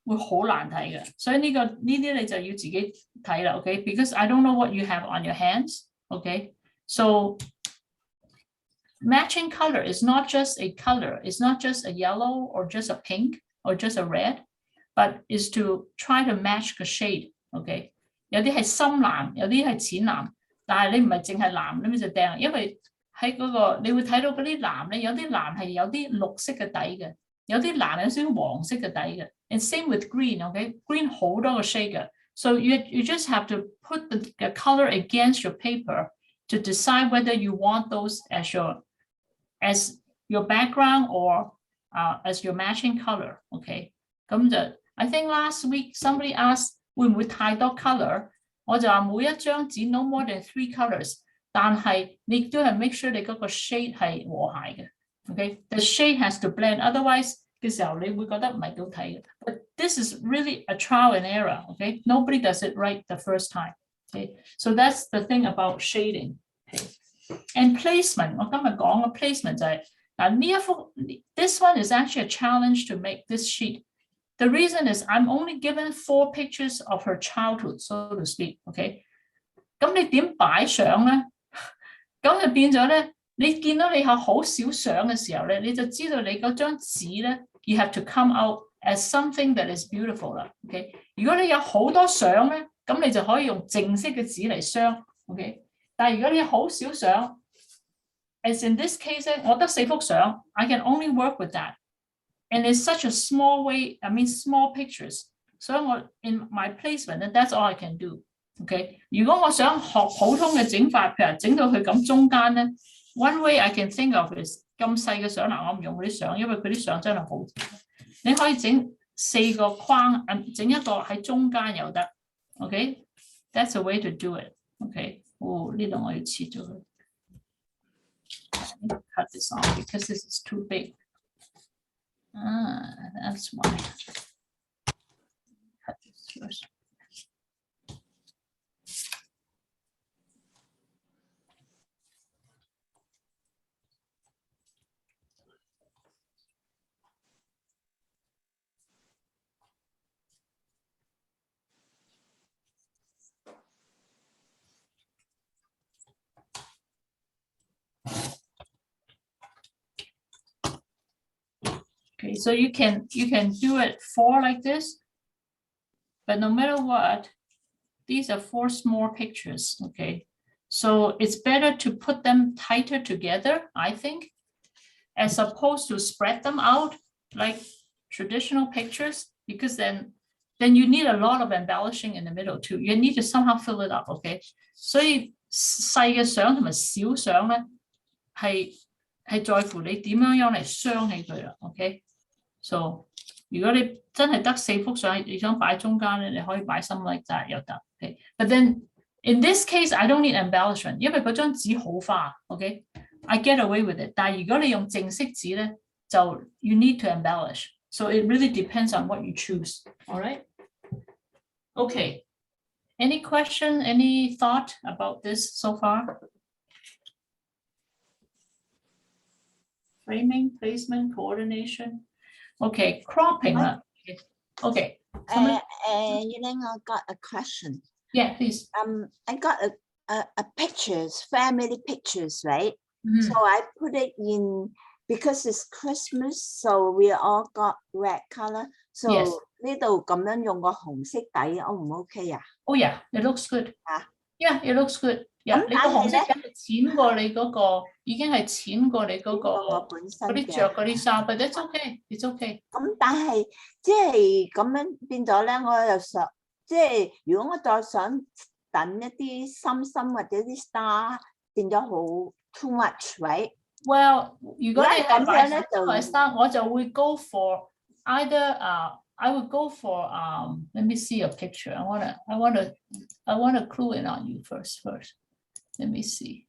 會好難睇嘅，所以呢啲你就要自己睇啦 ，OK？ Because I don't know what you have on your hands, OK? So matching color is not just a color, it's not just a yellow or just a pink or just a red, but is to try to match the shade, OK？ 有啲係深藍，有啲係淺藍，但係你唔係淨係藍，你咪就掟，因為喺嗰個你會睇到嗰啲藍咧，有啲藍係有啲綠色嘅底嘅，有啲藍有少少黃色嘅底嘅。And same with green, okay? Green 好多個 shade. So you just have to put the color against your paper to decide whether you want those as your background or as your matching color, okay? 咁就 I think last week somebody asked 會唔會太多 color？ 我就話每一張紙 no more than 3 colors， 但係你都係 make sure 你嗰個 shade 係和諧嘅 ，okay? The shade has to blend, otherwise 嘅時候你會覺得唔係好睇嘅。But this is really a trial and error, okay? Nobody does it right the first time, okay? So that's the thing about shading, okay? And placement， 我今日講嘅 placement 就係嗱呢一幅 this one is actually a challenge to make this sheet. The reason is I'm only given 4 pictures of her childhood, so to speak, okay? 咁你點擺相咧？咁就變咗咧。你見到你有好少相嘅時候咧，你就知道你嗰張紙咧 ，you have to come out as something that is beautiful 啦。OK， 如果你有好多相咧，咁你就可以用正式嘅紙嚟鑲 ，OK？ 但係如果你好少相 ，as in this case 咧，我得4幅相 ，I can only work with that，and it's such a small way， I mean small pictures， 所以我 in my placement 咧 ，that's all I can do，OK？ 如果我想學普通嘅整法，譬如整到佢咁中間咧 ，one way I can think of is 咁細嘅相嗱，我唔用嗰啲相，因為佢啲相真係好，你可以整4個框，整一個喺中間又得 ，OK？That's a way to do it，OK？ 哦，呢度我要切咗佢 ，cut this off because this is too big。That's why. Cut this first. Okay, so you can do it 4 like this, but no matter what, these are 4 small pictures, okay? So it's better to put them tighter together, I think, as opposed to spread them out like traditional pictures, because then you need a lot of embellishing in the middle too. You need to somehow fill it up, okay? 所以細嘅相同埋小相咧，係在乎你點樣嚟鑲起佢啦 ，OK？ So 如果你真係得4幅相，你想擺中間咧，你可以擺 something like that 又得 ，OK？ But then in this case, I don't need embellishment， 因為嗰張紙好花 ，OK？I get away with it。但係如果你用正式紙咧，就 you need to embellish。So it really depends on what you choose. All right? Okay. Any question, any thought about this so far? Framing, placement, coordination. Okay, cropping. Okay. Elaine, I got a question. Yeah, please. I got a pictures, family pictures, right? Mhm. So I put it in because it's Christmas, so we all got red color. So Yes. 呢度咁樣用個紅色底，O 唔 OK 啊？ Oh yeah, it looks good. Yeah, it looks good. Yeah, 咁你個紅色但係呢，梗係淺過你嗰個，已經係淺過你嗰個我本身嗰啲嘅。着嗰啲衫，but it's okay, it's okay. 咁但係即係咁樣變咗咧，我又想即係如果我再想等一啲心心或者啲 star 變咗好 too much， right？ Well， 如果你係咁樣擺咧就 star， 我就會 go for either I would go for let me see a picture. I wanna clue in on you first. Let me see.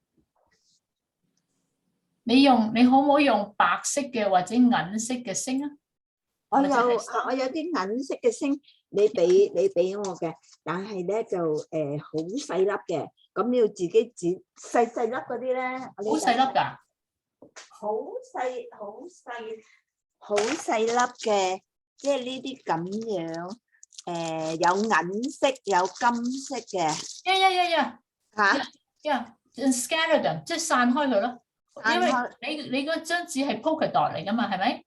你可唔可以用白色嘅或者銀色嘅星啊？我有啲銀色嘅星，你俾我嘅，但係咧就好細粒嘅，咁你要自己剪細粒嗰啲咧，好細粒㗎？好細粒嘅，即係呢啲咁樣，有銀色有金色嘅。Yeah. 嚇 Yeah, scatter them， 即係散開佢咯。因為你嗰張紙係 polka dot 嚟㗎嘛，係咪？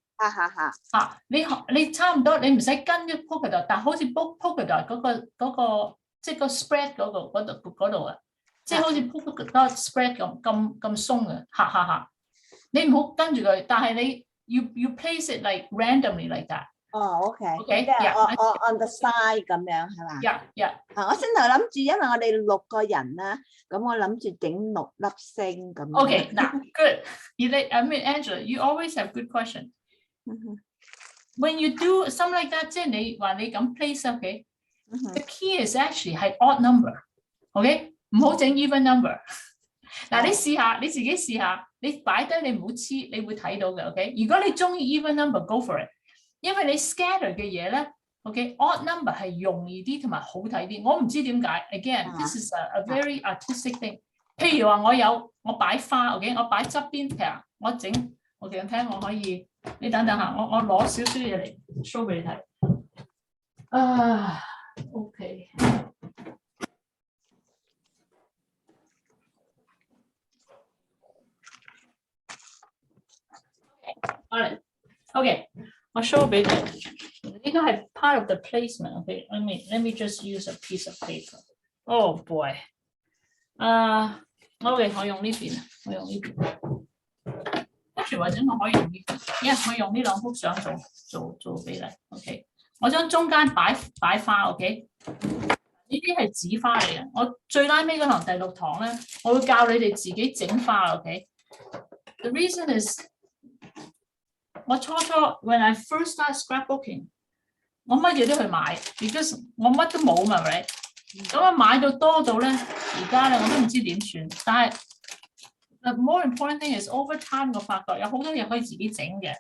你差唔多，你唔使跟啲 polka dot， 但好似 polka dot 嗰個即係個 spread 嗰度啊，即係好似 polka dot spread 咁鬆嘅，你唔好跟住佢，但係你you place it like randomly like that。OK， 即係我 on the side 咁樣係嘛？ Yeah。我先頭諗住，因為我哋6個人啦，咁我諗住整6粒星咁。Okay, now good. I mean, Angela, you always have good question. When you do something like that, 即係你話你咁 place, okay? The key is actually 係 odd number, okay? 唔好整 even number. 嗱，你試下，你自己試下，你擺低你唔好黐，你會睇到嘅 ，OK？ 如果你中意 even number，go for it。因為你 scatter 嘅嘢咧 ，OK，odd number 係容易啲同埋好睇啲。我唔知點解 ，again，this is a very artistic thing。譬如話我擺花 ，OK， 我擺側邊，譬如我整 ，OK， 睇我可以，你等下，我攞少少嘢嚟 show 俾你睇。OK。好嚟 ，OK，我 show 俾你。呢應該係 part of the placement. Okay, let me just use a piece of paper. Oh boy. OK， 我用呢邊，我用呢邊。跟住或者我可以用呢邊，因為我用呢兩幅相做比例。OK， 我將中間擺花。OK， 呢啲係紙花嚟嘅。我最拉尾嗰堂第6堂咧，我會教你哋自己整花。OK，the reason is 我初 when I first start scrapbooking， 我乜嘢都去買 ，because 我乜都冇嘛，係咪？咁啊買到多到咧，而家咧我都唔知點算。但係 the more important thing is over time， 我發覺有好多嘢可以自己整嘅，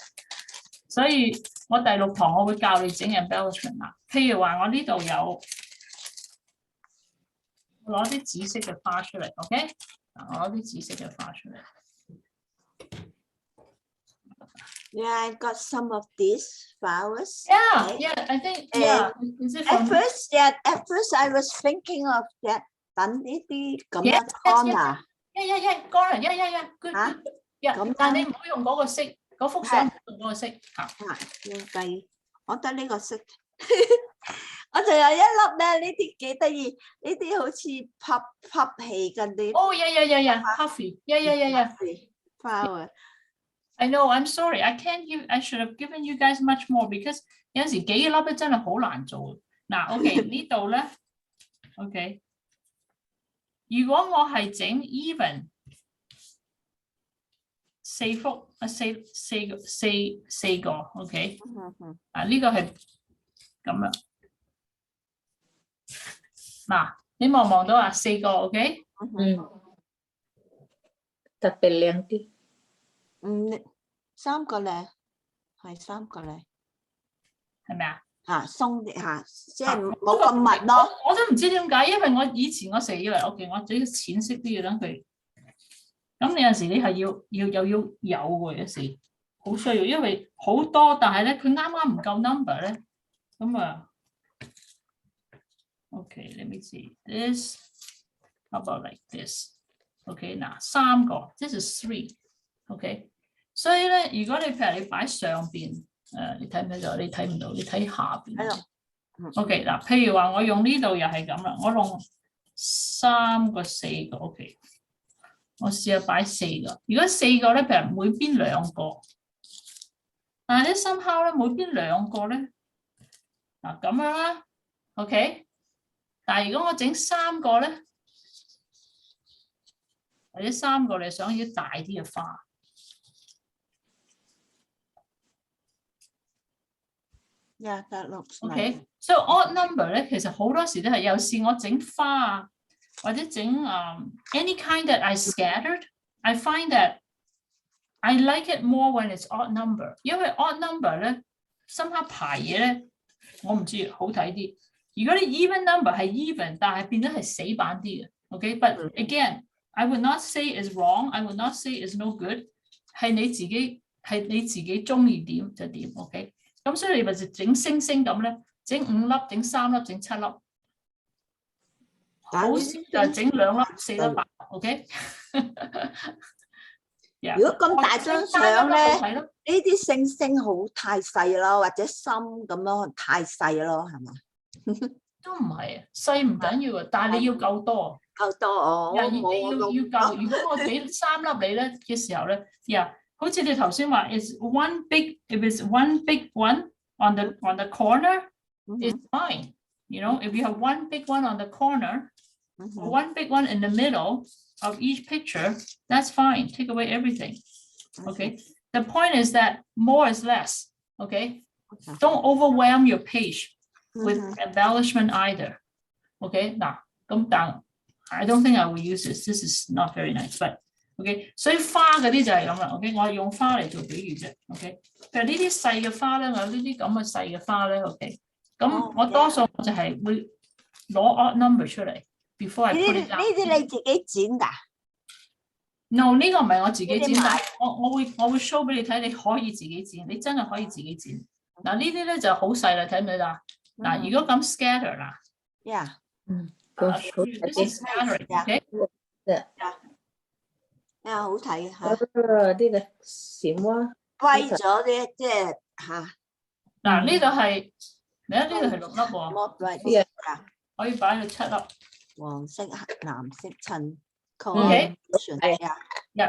所以我第6堂我會教你整 embellishment 啦。譬如話我呢度有攞啲紫色嘅花出嚟 ，OK？ 嗱，我攞啲紫色嘅花出嚟。Yeah, I got some of these flowers. Yeah, I think Is it at first I was thinking of that 等呢啲咁嘅 corner。Yeah, good. 咁但係你唔好用嗰個色，嗰幅相唔好用嗰個色嚇。要計，我得呢個色。我仲有一粒咧，呢啲幾得意，呢啲好似puff氣嗰啲。Oh yeah, puffy. Yeah. Flower. I know. I'm sorry. I should have given you guys much more because 有陣時幾粒咧真係好難做。嗱 ，OK 呢度咧 ，OK。如果我係整 even 四幅啊四個 ，OK。啊呢個係咁樣。嗱，你望到啊4個 ，OK。特別靚啲。3個咧，係3個咧，係咪啊？鬆啲即係冇咁密咯。我都唔知點解，因為我以前我成日以為 OK， 我整淺色啲要等佢。咁你有陣時你係要有喎，有時好需要，因為好多，但係咧佢啱啱唔夠 number 咧，咁啊。Okay, let me see this. How about like this? Okay, 嗱3個 ，this is 3. OK， 所以咧，如果你譬如你擺上邊，你睇唔睇到？你睇唔到，你睇下邊。OK， 嗱，譬如話我用呢度又係咁啦，我用3個4個 OK， 我試下擺4個。如果4個咧，譬如每邊2個，但係咧somehow咧每邊2個咧，嗱咁樣啦 ，OK。但係如果我整3個咧，或者3個你想要大啲嘅花。Yeah, that looks nice. Okay, so odd number 咧，其實好多時都係有時我整花啊，或者整any kind that I scattered, I find that I like it more when it's odd number， 因為 odd number 咧，深刻排嘢咧，我唔知好睇啲。如果你 even number 係 even， 但係變咗係死板啲嘅。Okay，but again, I would not say is wrong, I would not say is no good， 係你自己中意點就點。OK。咁所以你咪就整星星咁咧，整5粒、整3粒、整7粒，好少就整2粒、4粒、8粒 ，OK？ 如果咁大張相咧，呢啲星星好太細咯，或者心咁樣太細咯，係嘛？都唔係啊，細唔緊要啊，但係你要夠多。夠多哦，你要夠。如果我俾3粒你咧嘅時候咧，好似你頭先話 ，if it's one big one on the corner, it's fine. You know, if you have one big one on the corner, one big one in the middle of each picture, that's fine. Take away everything. Okay. The point is that more is less. Okay. Don't overwhelm your page with embellishment either. Okay. Now, I don't think I will use this. This is not very nice, but OK， 所以花嗰啲就係咁啦。OK， 我係用花嚟做比喻啫。OK， 譬如呢啲細嘅花咧，我有呢啲咁嘅細嘅花咧。OK， 咁我多數我就係會攞 odd number 出嚟 before I put it down。呢啲你自己剪㗎 ？No， 呢個唔係我自己剪，但係我會 show 俾你睇，你可以自己剪，你真係可以自己剪。嗱呢啲咧就好細啦，睇唔睇到？嗱，如果咁 scatter 啦 ，this is scattering。OK。好睇嚇，呢個閃蛙，貴咗啲即係嚇。嗱呢度係你睇呢度係6粒喎， More bright. Yeah. 可以擺到7粒。黃色、藍色襯 Okay. combination。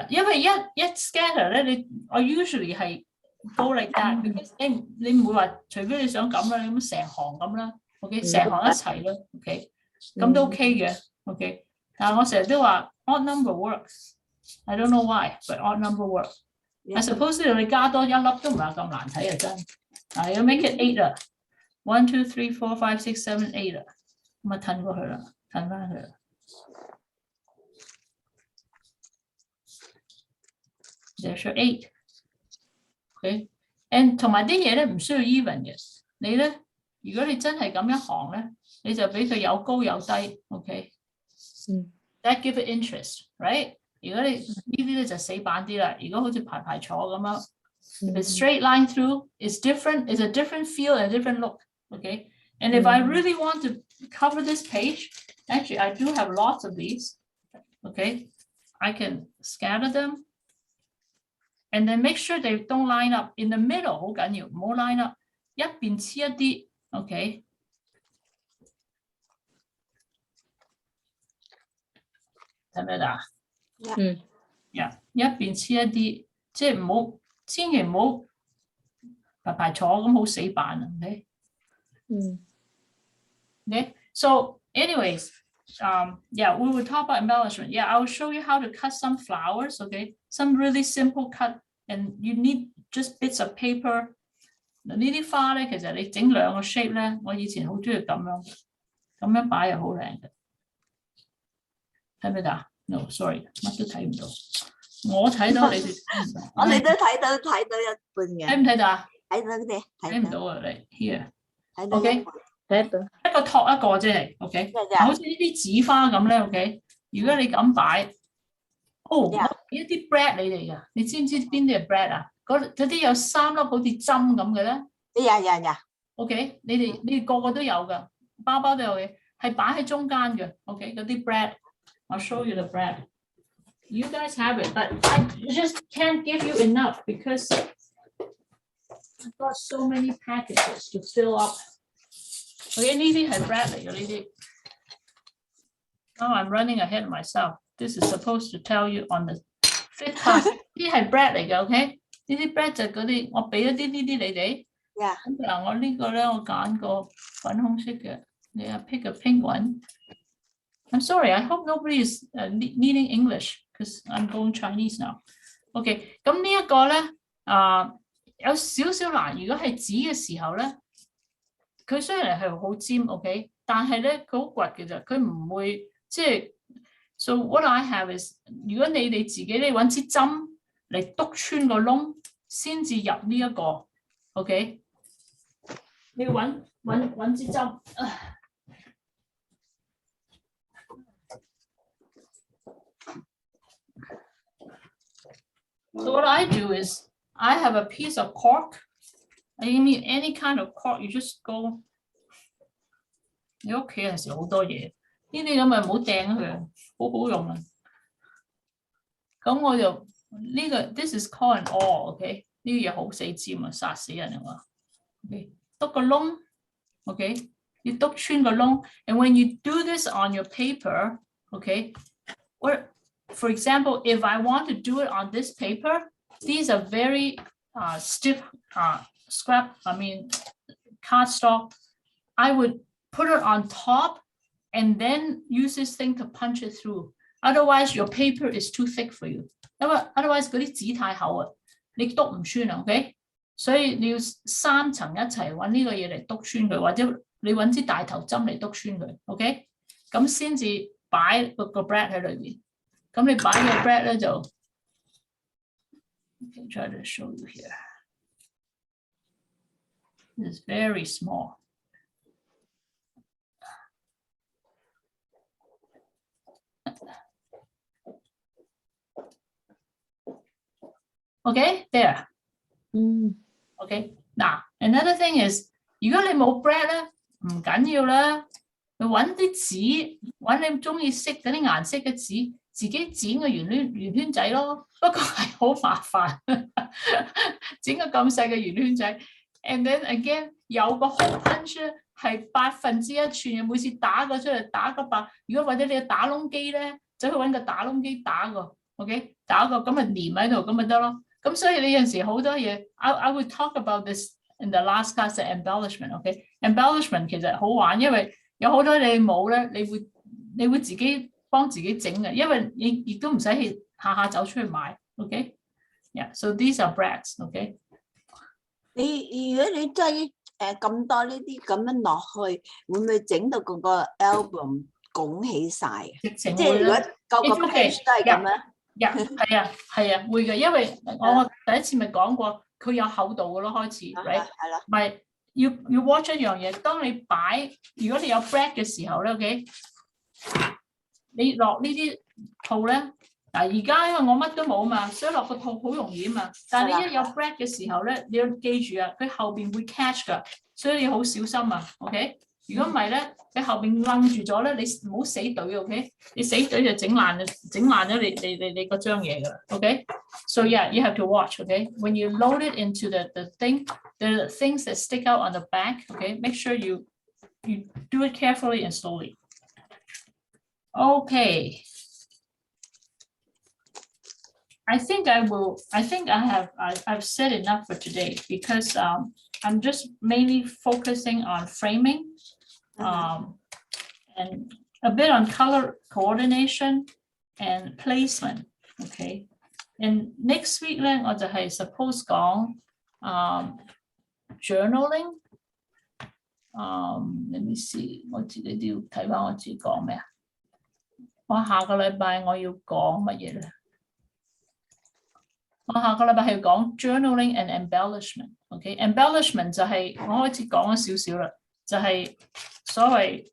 因為一 scatter 咧，我 usually 係 go like that，你唔會話，除非你想咁啦，咁成行咁啦 ，OK， 成行一齊啦 ，OK， 咁都 OK 嘅 ，OK。但係我成日都話 odd number works，I don't know why，but odd number work。I suppose 你加多一粒都唔係咁難睇啊，真。嗱，要 make it 8啊 ，1 2 3 4 5 6 7 8啊，咁啊褪過去啦，褪翻去啦。There's your 8。Okay， and 同埋啲嘢咧唔需要 even 嘅，你咧如果你真係咁一行咧，你就俾佢有高有低 ，OK。That give it interest，right？ 如果你呢啲咧就死板啲啦，如果好似排排坐咁樣 ，if it's straight line through, it's different, it's a different feel and a different look，OK。And if I really want to cover this page, actually I do have lots of these, OK。I can scatter them。And then make sure they don't line up in the middle， 好緊要，唔好 line up， 一邊黐一啲 ，OK， 睇唔睇到？一邊黐一啲，即係唔好，千祈唔好排排坐咁好死板啊 ，OK， okay? So anyways， yeah, we will talk about embellishment. Yeah, I will show you how to cut some flowers, okay? Some really simple cut, and you need just bits of paper. 呢啲花咧，其實你整兩個 shape 咧，我以前好中意咁樣擺又好靚嘅。睇唔睇到 ？No, sorry， 乜都睇唔到。我睇到你哋睇唔到。我哋都睇到一半嘅。睇唔睇到啊？睇到嘅，睇唔到啊！你 here， 睇到 OK。睇到一個托一個啫係 ，OK， 好似呢啲紙花咁咧 ，OK。如果你咁擺，我俾一啲 bread 你哋㗎，你知唔知邊啲係 bread 啊？嗰啲有3粒好似針咁嘅咧。呀 OK， 你哋個個都有㗎，包包都有嘅，係擺喺中間嘅。OK， 嗰啲 bread，I'll show you the bread. You guys have it, but I just can't give you enough because I've got so many packages to fill up. OK， 呢啲係 bread 嚟嘅呢啲。Now I'm running ahead of myself. This is supposed to tell you on the 5th part. 呢啲係 bread 嚟嘅 ，OK？ 呢啲 bread 就嗰啲，我俾一啲呢啲你哋。咁嗱，我呢個咧，我揀個粉紅色嘅，你啊 pick a pink one. I'm sorry, I hope nobody is needing English because I'm going Chinese now. OK， 咁呢一個咧有少少難。如果係紙嘅時候咧，佢雖然係好尖 ，OK， 但係咧佢好倔嘅啫，佢唔會即係。So what I have is， 如果你哋自己咧揾支針嚟篤穿個窿，先至入呢一個 ，OK。你要揾支針。So what I do is I have a piece of cork. You mean any kind of cork, you just go. 你屋企有陣時好多嘢，呢啲咁咪唔好掟佢，好好用啊。咁我就呢個 ，this is called an awl，OK？ 呢啲嘢好死尖啊，殺死人啊嘛。OK， 篤個窿 ，OK？ 你篤穿個窿 ，and when you do this on your paper， OK？ Or for example, if I want to do it on this paper, these are very stiff cardstock. I would put it on top and then use this thing to punch it through. Otherwise, your paper is too thick for you. Otherwise, 嗰啲紙太厚啊，你篤唔穿啊 ，OK？ 所以你要3層一齊揾呢個嘢嚟篤穿佢，或者你揾支大頭針嚟篤穿佢 ，OK？ 咁先至擺個 bread 喺裏邊。咁你擺個 bread 咧就 ，I can try to show you here. It's very small. Okay, there. Okay. Now, another thing is， 如果你冇 bread 咧，唔緊要啦，你揾啲紙，揾你中意色嗰啲顏色嘅紙，自己剪個圓圈仔咯。不過係好麻煩，剪個咁細嘅圓圈仔。And then again 有個 hole punch 係1/8寸嘅，每次打個出嚟打個8，如果或者你有打窿機咧，走去揾個打窿機打個 ，OK 打個咁咪黏喺度咁咪得咯。咁所以你有陣時好多嘢 I would talk about this in the last class of embellishment，OK？ Embellishment 其實好玩，因為有好多你冇咧，你會自己幫自己整嘅，因為你亦都唔使下下走出去買 ，OK？Yeah， so these are brands，OK？ 如果你擠咁多呢啲咁樣落去，會唔會整到嗰個 album 拱起晒啊？即係如果個 page 都係咁樣，係啊，會嘅，因為我第一次咪講過，佢有厚度嘅咯，開始 ，right？ 係啦，唔係要 watch 一樣嘢，當你擺，如果你有 brand 嘅時候咧 ，OK？ 你落呢啲套咧。嗱，而家因為我乜都冇嘛，所以落個套好容易啊嘛。但係你一有 break 嘅時候咧，你要記住啊，佢後邊會 catch 㗎，所以你要好小心啊。OK， 如果唔係咧，你後邊擸住咗咧，你唔好死隊 OK， 你死隊就整爛咗你嗰張嘢㗎啦。OK，so yeah, you have to watch. OK，when you load it into the things that stick out on the back. OK，make sure you do it carefully and slowly. OK。I think I've said enough for today because I'm just mainly focusing on framing and a bit on color coordination and placement. Okay. And next week then, 我就係 suppose 講journaling. Let me see. 我自己都要睇返我自己講咩啊？我下個禮拜我要講乜嘢咧？我下個禮拜係講 journaling and embellishment。OK，embellishment 就係我開始講咗少少啦，就係所謂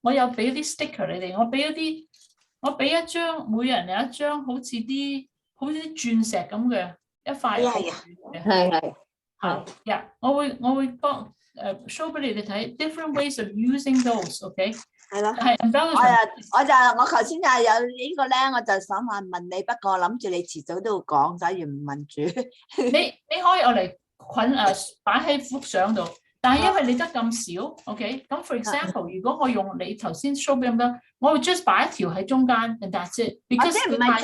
我有俾啲 sticker 你哋，我俾一張，每人有一張好似啲鑽石咁嘅一塊。係。我會幫show 俾你哋睇 different ways of using those。OK。係咯，係 embellishment。我頭先就係有呢個咧，我就想問你，不過我諗住你遲早都要講，所以唔問住。你可以我嚟捆擺喺幅相度，但係因為你得咁少 ，OK？ 咁 for example， 如果我用你頭先 show 俾咁多，我會 just 擺一條喺中間 ，and that's it。即係唔係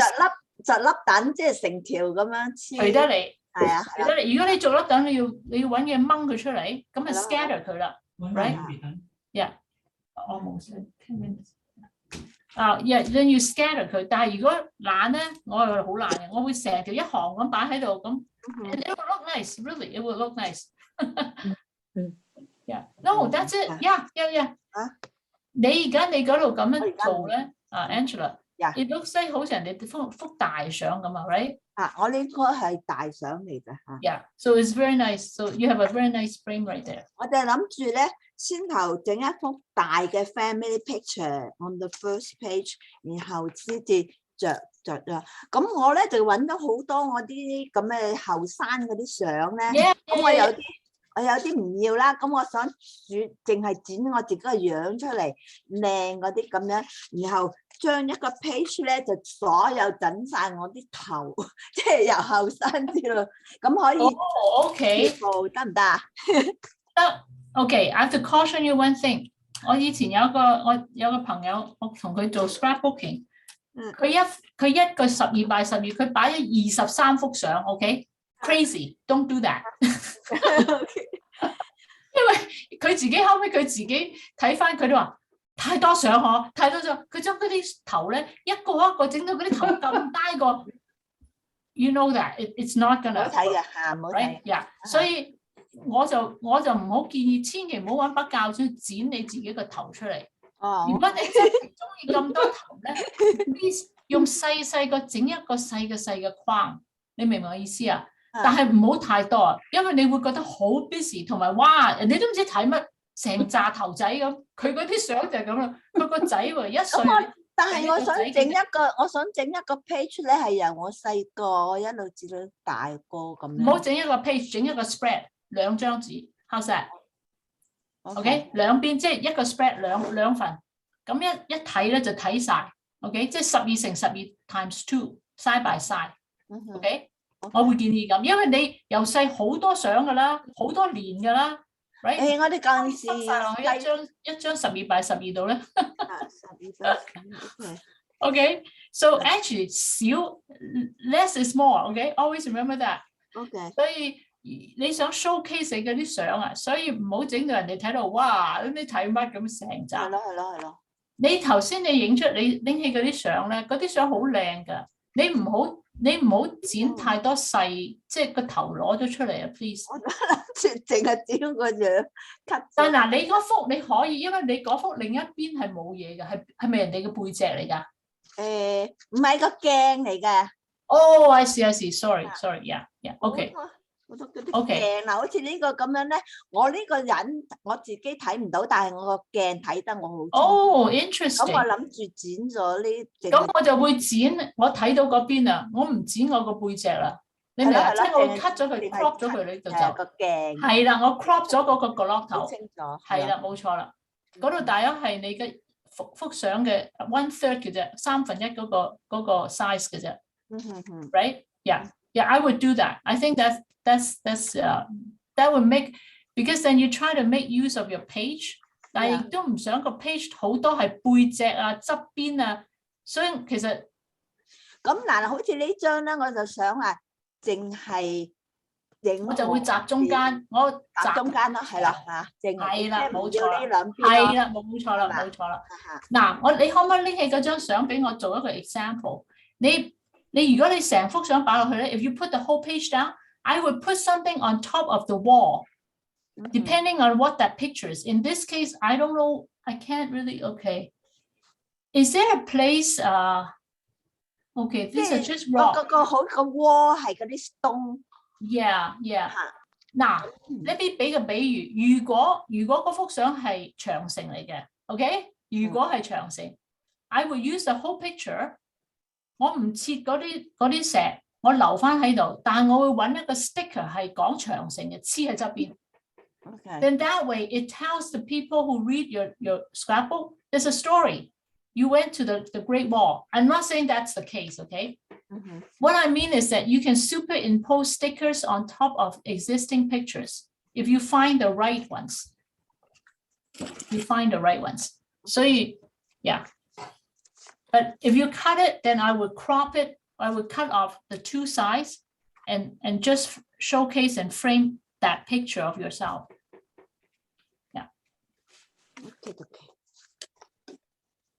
窒粒等，即係成條咁樣黐。隨得你，係啊，隨得你。如果你做粒等，你要揾嘢掹佢出嚟，咁就 scatter 佢啦 ，right？Yeah。Almost 10 minutes. Yeah, then you scatter 佢。但係如果懶咧，我係好懶嘅，我會成條一行咁擺喺度咁。And it will look nice, really. It will look nice. Yeah. No, that's it. Yeah. 你而家你嗰度咁樣做咧，Angela. It looks like 好似人哋幅大相咁啊 ，right？ 我呢個係大相嚟嘅嚇。Yeah. So it's very nice. So you have a very nice frame right there. 我哋諗住咧，先頭整一幅大嘅 family picture on the first page， 然後先至着啊。咁我咧就揾咗好多我啲咁嘅後生嗰啲相咧。咁我有啲唔要啦，咁我想淨係剪我自己個樣出嚟，靚嗰啲咁樣，然後將一個 page 咧就所有整晒我啲頭，即係由後生之類，咁可以。OK， 得唔得啊？得。OK， I have to caution you one thing。我以前有個朋友，我同佢做 scrapbooking， 佢一個12x12，佢擺咗23幅相 ，OK？Crazy， don't do that 。因為佢自己後尾佢自己睇翻，佢都話太多相嗬，太多相，佢將嗰啲頭咧一個一個整到嗰啲頭咁大個 ，you know that it's not gonna 好睇嘅嚇，唔好睇。Yeah， 所以我就唔好建議，千祈唔好揾把鉸剪剪你自己個頭出嚟。如果你真係中意咁多頭咧，please 用細個整一個細嘅框，你明唔明我意思啊？但係唔好太多，因為你會覺得好 busy， 同埋哇，人哋都唔知睇乜，成紮頭仔咁。佢嗰啲相就係咁啦。佢個仔喎1歲。但係我想整一個 page 咧，係由我細個一路至到大個咁樣。唔好整一個 page， 整一個 spread， 2張紙 ，how's that？OK， 兩邊即係一個 spread 兩份，咁一睇咧就睇晒。OK， 即係12×12 times 2 side by side。OK。我會建議咁，因為你由細好多相㗎啦，好多年㗎啦 ，right？我哋嗰陣時塞晒落去一張12x12度咧。Okay, so actually 少 less is more. Okay, always remember that. OK， 所以你想 showcase 你嗰啲相啊，所以唔好整到人哋睇到哇，你睇乜咁成集。係咯。你頭先你影出你拎起嗰啲相咧，嗰啲相好靚㗎。你唔好剪太多細，即係個頭攞咗出嚟啊 ，please。我諗住淨係剪個樣 cut。但嗱，你嗰幅你可以，因為你嗰幅另一邊係冇嘢嘅，係咪人哋嘅背脊嚟㗎？唔係個鏡嚟嘅。哦，I see，sorry，yeah，OK。我都嗰啲鏡啊，好似呢個咁樣咧，我呢個人我自己睇唔到，但係我個鏡睇得我好清楚。哦，interesting。咁我諗住剪咗呢，咁我就會剪，我睇到嗰邊啊，我唔剪我個背脊啦。你明啊？即係我會 cut 咗佢 ，crop 咗佢呢度就個鏡。係啦，我 crop 咗嗰個角落頭。清楚。係啦，冇錯啦。嗰度大約係你嘅幅相嘅 1/3嘅啫，1/3嗰個 size 嘅啫。Right? Yeah. I would do that. I think that would make, because then you try to make use of your page， 但係亦都唔想個 page 好多係背脊啊、側邊啊，所以其實咁嗱，好似呢張咧，我就想話淨係影，我就會集中間，我集中間咯，係啦嚇，係啦，冇錯啦，呢兩邊係啦，冇錯啦，冇錯啦。嗱，你可唔可以拎起嗰張相俾我做一個 example？ 你如果你成幅相擺落去咧 ，if you put the whole page down，I would put something on top of the wall, depending on what that picture is. In this case, I don't know. I can't really. Okay, is there a place? Okay, these are just rock. 個好個 wall 係嗰啲 stone。Yeah. 嗱，let me 俾個比喻。如果嗰幅相係長城嚟嘅 ，OK？ 如果係長城 ，I would use the whole picture。我唔切嗰啲石，我留翻喺度，但係我會揾一個 sticker 係講長城嘅，黐喺側邊。Okay. Then that way it tells the people who read your scrapbook there's a story. You went to the Great Wall. I'm not saying that's the case, okay? What I mean is that you can superimpose stickers on top of existing pictures if you find the right ones. So yeah. But if you cut it, then I would crop it. I would cut off the two sides and just showcase and frame that picture of yourself. Yeah. Okay.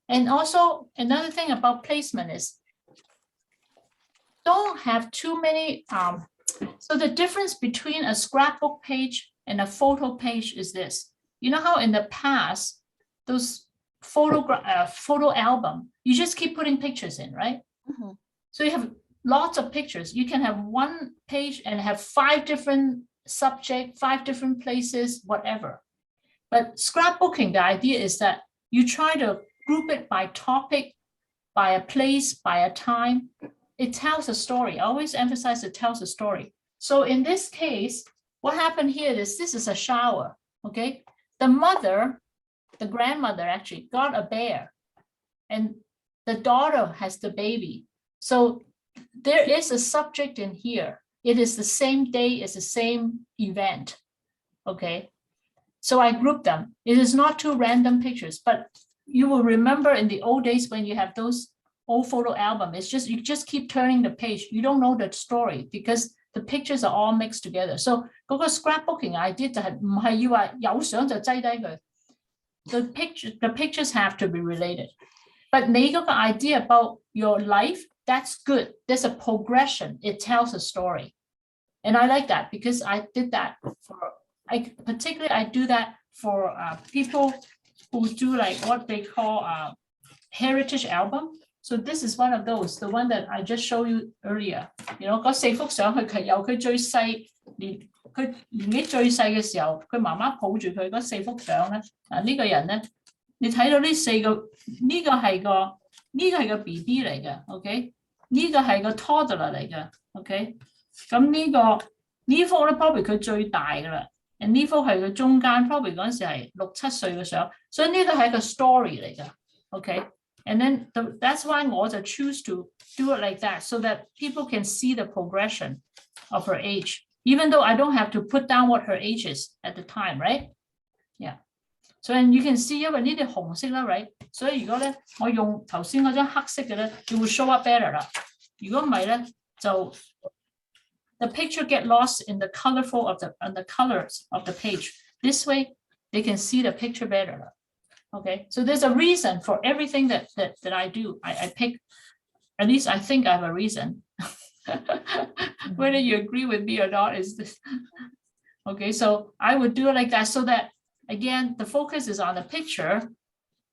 And also another thing about placement is don't have too many. So the difference between a scrapbook page and a photo page is this. You know how in the past, those photo album, you just keep putting pictures in, right? So you have lots of pictures. You can have one page and have 5 different subjects, 5 different places, whatever. But scrapbooking, the idea is that you try to group it by topic, by a place, by a time. It tells a story. I always emphasize it tells a story. So in this case, what happened here is this is a shower, okay? The grandmother actually got a bear and the daughter has the baby. So there is a subject in here. It is the same day, it's the same event, okay? So I grouped them. It is not 2 random pictures, but you will remember in the old days when you have those old photo album, it's just, you just keep turning the page. You don't know the story because the pictures are all mixed together. So 嗰個 scrapbooking idea 就係唔係要話有相就擠低佢。The pictures have to be related. But 你嗰個 idea about your life, that's good. There's a progression. It tells a story. And I like that because I did that I do that for people who do like what they call heritage album. So this is one of those, the one that I just showed you earlier. You know, 嗰4幅相佢由佢最細佢年紀最細嘅時候，佢媽媽抱住佢嗰4幅相咧，呢個人咧，你睇到呢4個，呢個係個 BB 嚟嘅 ，OK？ 呢個係個 toddler 嚟嘅 ，OK？ 咁呢幅咧 probably 佢最大㗎啦，呢幅係佢中間 probably 嗰陣時係6、7歲嘅相，所以呢個係一個 story 嚟嘅 ，OK？ And then that's why我就 choose to do it like that so that people can see the progression of her age, even though I don't have to put down what her age is at the time, right? Yeah. So and you can see 因為呢啲紅色啦 right? 所以如果咧我用頭先嗰張黑色嘅咧，就會 show up better 啦。如果唔係咧，就 the picture get lost in the colorful of the colors of the page. This way they can see the picture better 啦。Okay, so there's a reason for everything that I do. I pick, at least I think I have a reason. Whether you agree with me or not is this. Okay, so I would do it like that so that, again, the focus is on the picture,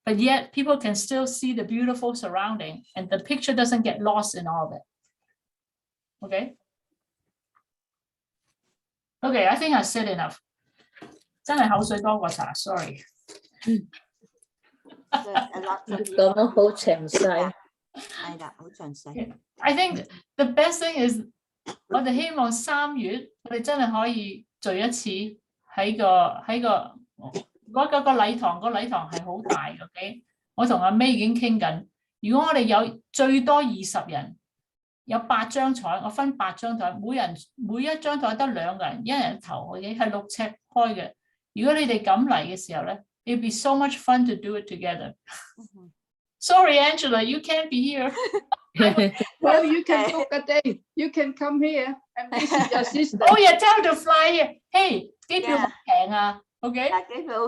but yet people can still see the beautiful surrounding and the picture doesn't get lost in all of it. Okay? Okay, I think I said enough. 真係口水多過茶 sorry. 講得好詳細。係啦，好詳細。I think the best thing is 我哋希望3月我哋真係可以聚一次喺個嗰個禮堂，個禮堂係好大嘅。Okay? 我同阿 May 已經傾緊，如果我哋有最多20人，有8張台，我分8張台，每一張台得2個人，一人一頭，係6尺開嘅。如果你哋咁嚟嘅時候咧， it'd be so much fun to do it together. Sorry, Angela, you can't be here. Well, you can book a day. You can come here and visit your sister. Oh yeah, tell her to fly here. Hey, 機票好平啊 ，OK？ 機票